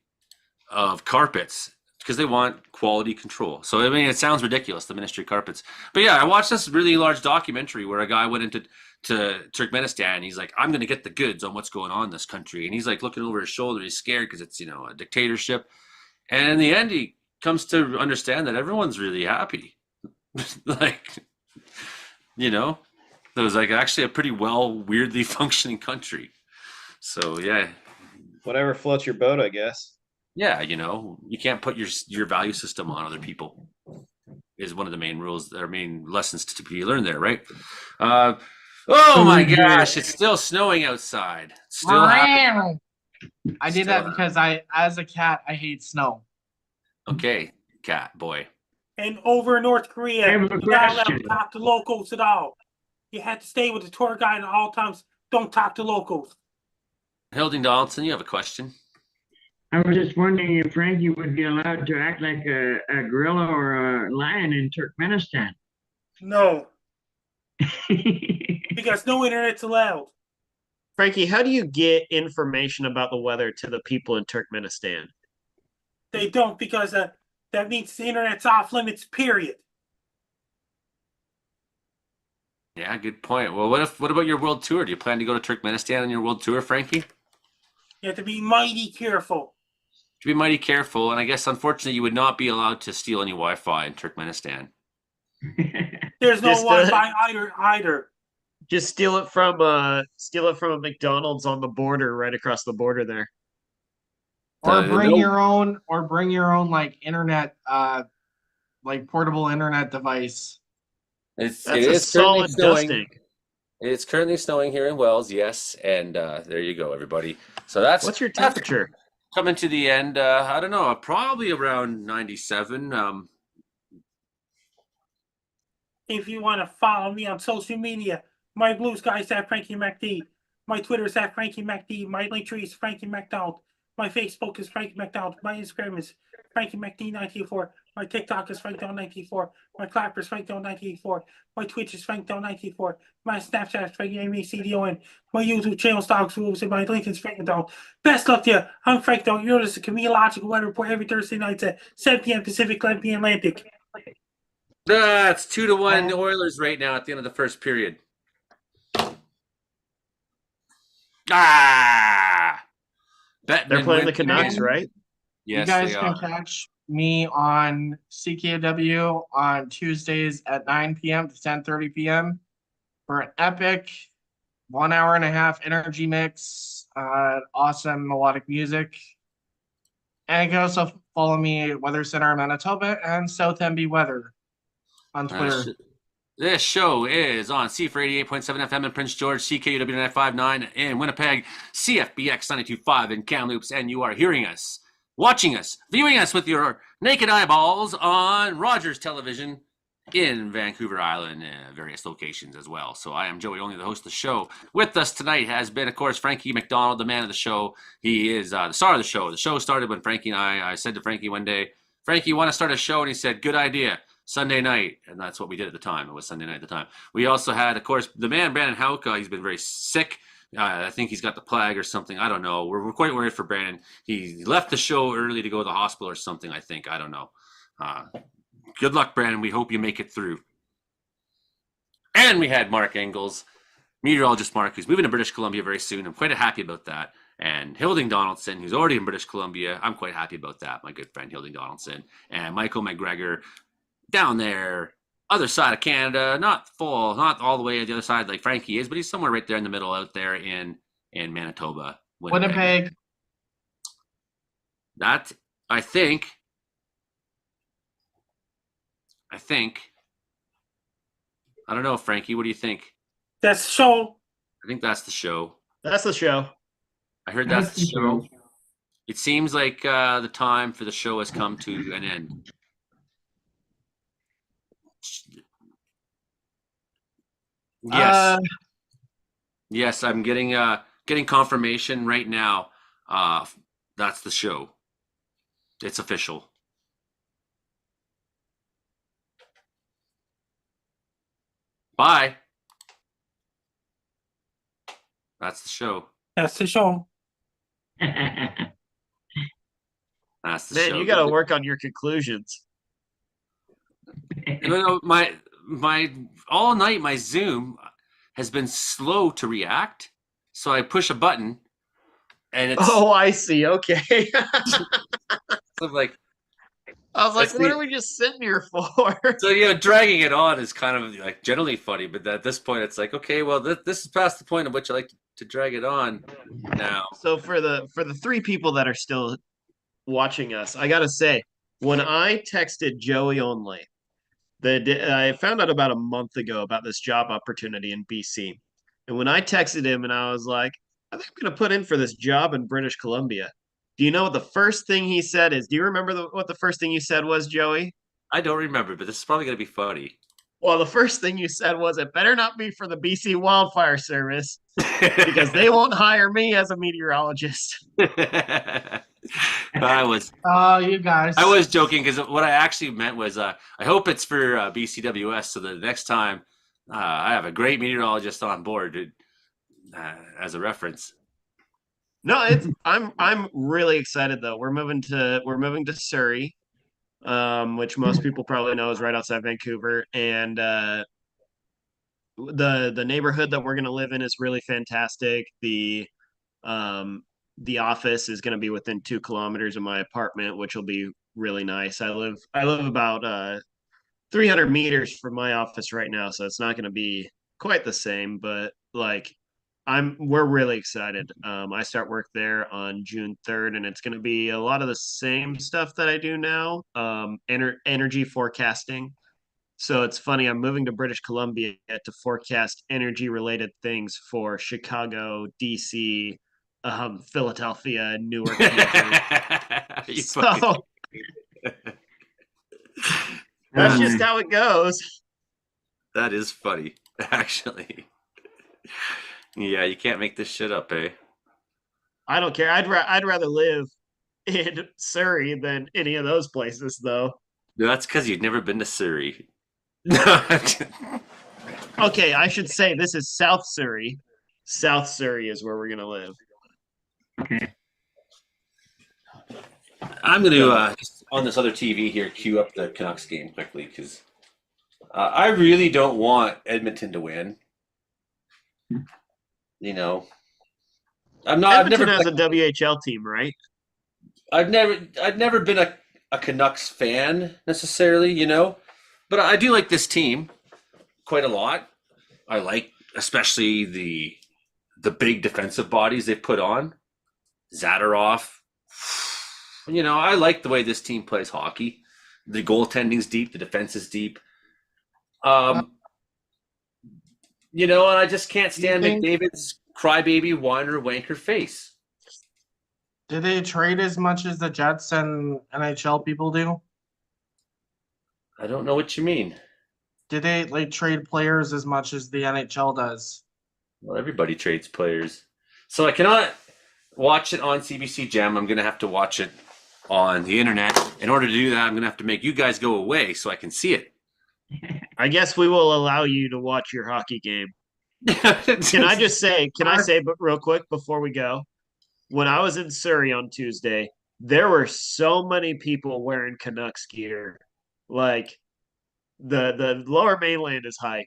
of carpets because they want quality control. So I mean, it sounds ridiculous, the ministry of carpets. But yeah, I watched this really large documentary where a guy went into Turkmenistan. And he's like, I'm going to get the goods on what's going on in this country. And he's like looking over his shoulder. He's scared because it's, a dictatorship. And in the end, he comes to understand that everyone's really happy. Like, it was like actually a pretty weirdly functioning country. So yeah. Whatever floats your boat, I guess. Yeah, you can't put your value system on other people is one of the main rules, or main lessons to be learned there, right? Oh my gosh, it's still snowing outside. Still happening. I did that because as a cat, I hate snow. Okay, cat boy. And over in North Korea, I have a you're not allowed to question. talk to locals at all. You have to stay with the tour guide at all times. Don't talk to locals. Hilding Donaldson, you have a question? I was just wondering if Frankie would be allowed to act like a gorilla or a lion in Turkmenistan. No, because no internet's allowed. Frankie, how do you get information about the weather to the people in Turkmenistan? They don't, because that means the internet's off limits, period. Yeah, good point. Well, what about your world tour? Do you plan to go to Turkmenistan on your world tour, Frankie? You have to be mighty careful. To be mighty careful, and I guess unfortunately you would not be allowed to steal any Wi-Fi in Turkmenistan. There's no Just, Wi-Fi either. Just steal it from a McDonald's on the border, right across the border there. Or bring your own like internet, like portable internet device. It That's is a solid currently snowing. dusting. It's currently snowing here in Wells, yes, and there you go, everybody. So What's your temperature? Coming to the end, I don't know, probably around 97. If you want to follow me on social media, my blue sky is at Frankie MacD. My Twitter is at Frankie MacD. My link tree is Frankie MacDonald. My Facebook is Frankie MacDonald. My Instagram is Frankie MacD984. My TikTok is FrankDon984. My Clapper is FrankDon984. My Twitch is FrankDon984. My Snapchat is FrankMacDon. My YouTube channel stocks rules and my link is FrankDon. Best luck to you. I'm Frank Don. You're listening to Comedeorological Weather Report every Thursday nights at 7 p.m. Pacific, 11 p.m. Atlantic. It's 2-1 Oilers right now at the end of the first period. They're playing the Canucks, right? Yes, you guys they can are. catch me on CKW on Tuesdays at 9 p.m. to 10:30 p.m. for an epic 1 hour and a half energy mix, awesome melodic music. And you can also follow me at Weather Center Manitoba and South MB Weather on Twitter. This show is on C for 88.7 FM in Prince George, CKUW 959 in Winnipeg, CFBX 92.5 in Kamloops, and you are hearing us, watching us, viewing us with your naked eyeballs on Rogers Television in Vancouver Island and various locations as well. So I am Joey Only, the host of the show. With us tonight has been, of course, Frankie MacDonald, the man of the show. He is the star of the show. The show started when Frankie and I said to Frankie one day, Frankie, you want to start a show? And he said, good idea. Sunday night, and that's what we did at the time. It was Sunday night at the time. We also had, of course, the man Brandon Hauka. He's been very sick. I think he's got the plague or something. I don't know. We're quite worried for Brandon. He left the show early to go to the hospital or something, I think. I don't know. Good luck, Brandon. We hope you make it through. And we had Mark Engels, meteorologist Mark, who's moving to British Columbia very soon. I'm quite happy about that. And Hilding Donaldson, who's already in British Columbia. I'm quite happy about that, my good friend Hilding Donaldson. And Michael McGregor down there, other side of Canada, not all the way to the other side like Frankie is, but he's somewhere right there in the middle out there in Manitoba. Winnipeg. That, I think, I don't know, Frankie, what do you think? That's the show. I think that's the show. That's the show. I heard that's the show. It seems like the time for the show has come to an end. Yes. Yes, I'm getting confirmation right now. That's the show. It's official. Bye. That's the show. That's the show. That's the Man, show. you got to work on your conclusions. No, my all night my Zoom has been slow to react. So I push a button and it's Oh, I see. Okay. like I was like, That's what the- are we just sitting here for? so dragging it on is kind of like generally funny, but at this point it's like, okay, well this is past the point at which I like to drag it on now. So for the three people that are still watching us, I gotta say, when I texted Joey only, I found out about a month ago about this job opportunity in BC, and when I texted him and I was like, I think I'm gonna put in for this job in British Columbia. Do you know what the first thing he said is? Do you remember what the first thing you said was, Joey? I don't remember, but this is probably gonna be funny. Well, the first thing you said was, it better not be for the BC Wildfire Service because they won't hire me as a meteorologist. I was You guys. I was joking because what I actually meant was I hope it's for BCWS so that the next time I have a great meteorologist on board as a reference. No, I'm really excited though. We're moving to Surrey, which most people probably know is right outside Vancouver, and the neighborhood that we're gonna live in is really fantastic. The office is gonna be within 2 kilometers of my apartment, which will be really nice. I live about 300 meters from my office right now, so it's not gonna be quite the same, but like we're really excited. I start work there on June 3rd, and it's going to be a lot of the same stuff that I do now. Energy forecasting. So it's funny. I'm moving to British Columbia to forecast energy related things for Chicago, DC, Philadelphia, Newark. You So fucking- that's just how it goes. That is funny, actually. Yeah, you can't make this shit up, eh? I don't care. I'd rather live in Surrey than any of those places, though. No, that's because you've never been to Surrey. Okay, I should say this is South Surrey. South Surrey is where we're gonna live. Okay. I'm going to, just on this other TV here, queue up the Canucks game quickly because I really don't want Edmonton to win. You know, Edmonton has a WHL team, right? I've never been a Canucks fan necessarily, you know, but I do like this team quite a lot. I like especially the big defensive bodies they put on. Zadorov. You know, I like the way this team plays hockey. The goaltending's deep, the defense is deep. You know, and I just can't stand McDavid's crybaby, whiner, wanker face. Did they trade as much as the Jets and NHL people do? I don't know what you mean. Did they trade players as much as the NHL does? Well, everybody trades players. So I cannot watch it on CBC Gem. I'm going to have to watch it on the internet. In order to do that, I'm going to have to make you guys go away so I can see it. I guess we will allow you to watch your hockey game. Can I just say, but real quick before we go, when I was in Surrey on Tuesday, there were so many people wearing Canucks gear. Like the lower mainland is hyped.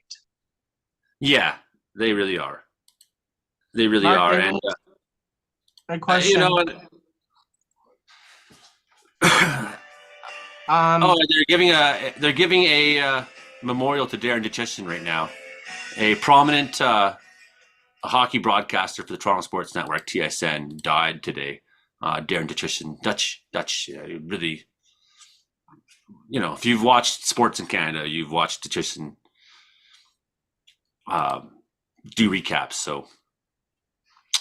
Yeah, they really are. They really Mark, are. I And a question. you know, and, they're giving a memorial to Darren Dutchison right now, a prominent hockey broadcaster for the Toronto Sports Network (TSN) died today. Darren Dutchison, Dutch, really. You know, if you've watched sports in Canada, you've watched Dutchison do recaps. So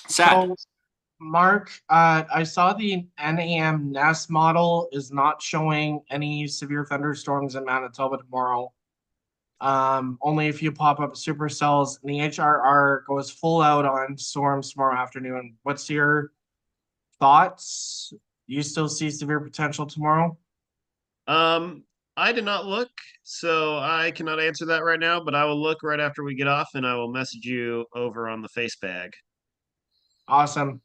sad. So, Mark, I saw the NAM Nest model is not showing any severe thunderstorms in Manitoba tomorrow. Only a few pop-up supercells, and the HRR goes full out on storms tomorrow afternoon. What's your thoughts? Do you still see severe potential tomorrow? I did not look, so I cannot answer that right now, but I will look right after we get off and I will message you over on the face bag. Awesome.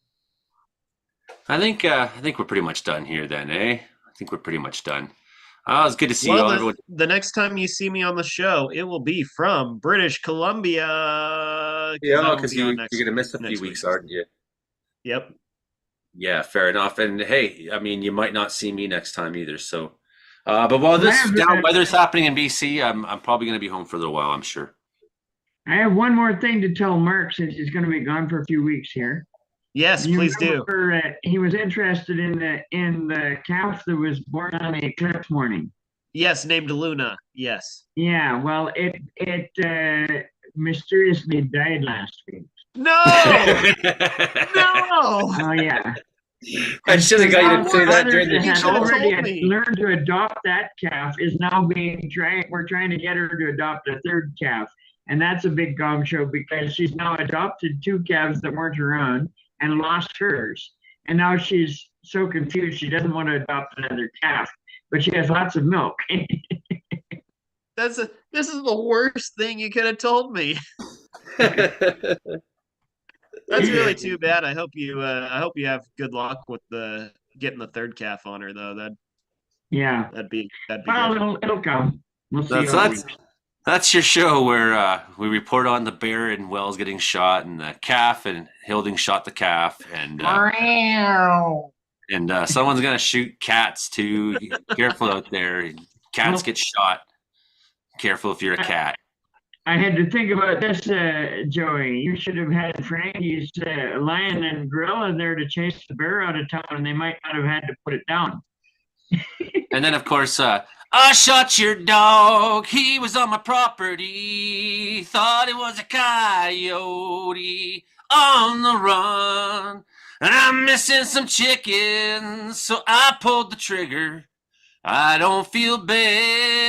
I think we're pretty much done here then, eh? I think we're pretty much done. It's good to see you all. Everyone. The next time you see me on the show, it will be from British Columbia. Yeah, because you're gonna miss a few weeks, aren't you? Yep. Yeah, fair enough. And hey, I mean, you might not see me next time either. So, but while this down weather's happening in BC, I'm probably gonna be home for a little while, I'm sure. I have one more thing to tell Mark since he's going to be gone for a few weeks here. Yes, please do. He was interested in the calf that was born on the eclipse morning. Yes, named Luna. Yes. Yeah. Well, it mysteriously died last week. No. No. Oh yeah. I should have got you to say that during the had show. already learned to adopt that calf is now we're trying to get her to adopt a third calf. And that's a big gong show because she's now adopted two calves that weren't her own and lost hers. And now she's so confused she doesn't want to adopt another calf, but she has lots of milk. This is the worst thing you could have told me. That's really too bad. I hope you have good luck with getting the third calf on her though. That'd be well, good. it'll come. We'll see. That's your show where we report on the bear and Wells getting shot and the calf and Hilding shot the calf and someone's gonna shoot cats too. Careful out there. Cats get shot. Careful if you're a cat. I had to think about this, Joey. You should have had Frankie's lion and gorilla there to chase the bear out of town, and they might not have had to put it down. And then, of course, I shot your dog. He was on my property. Thought it was a coyote on the run. And I'm missing some chickens, so I pulled the trigger. I don't feel bad.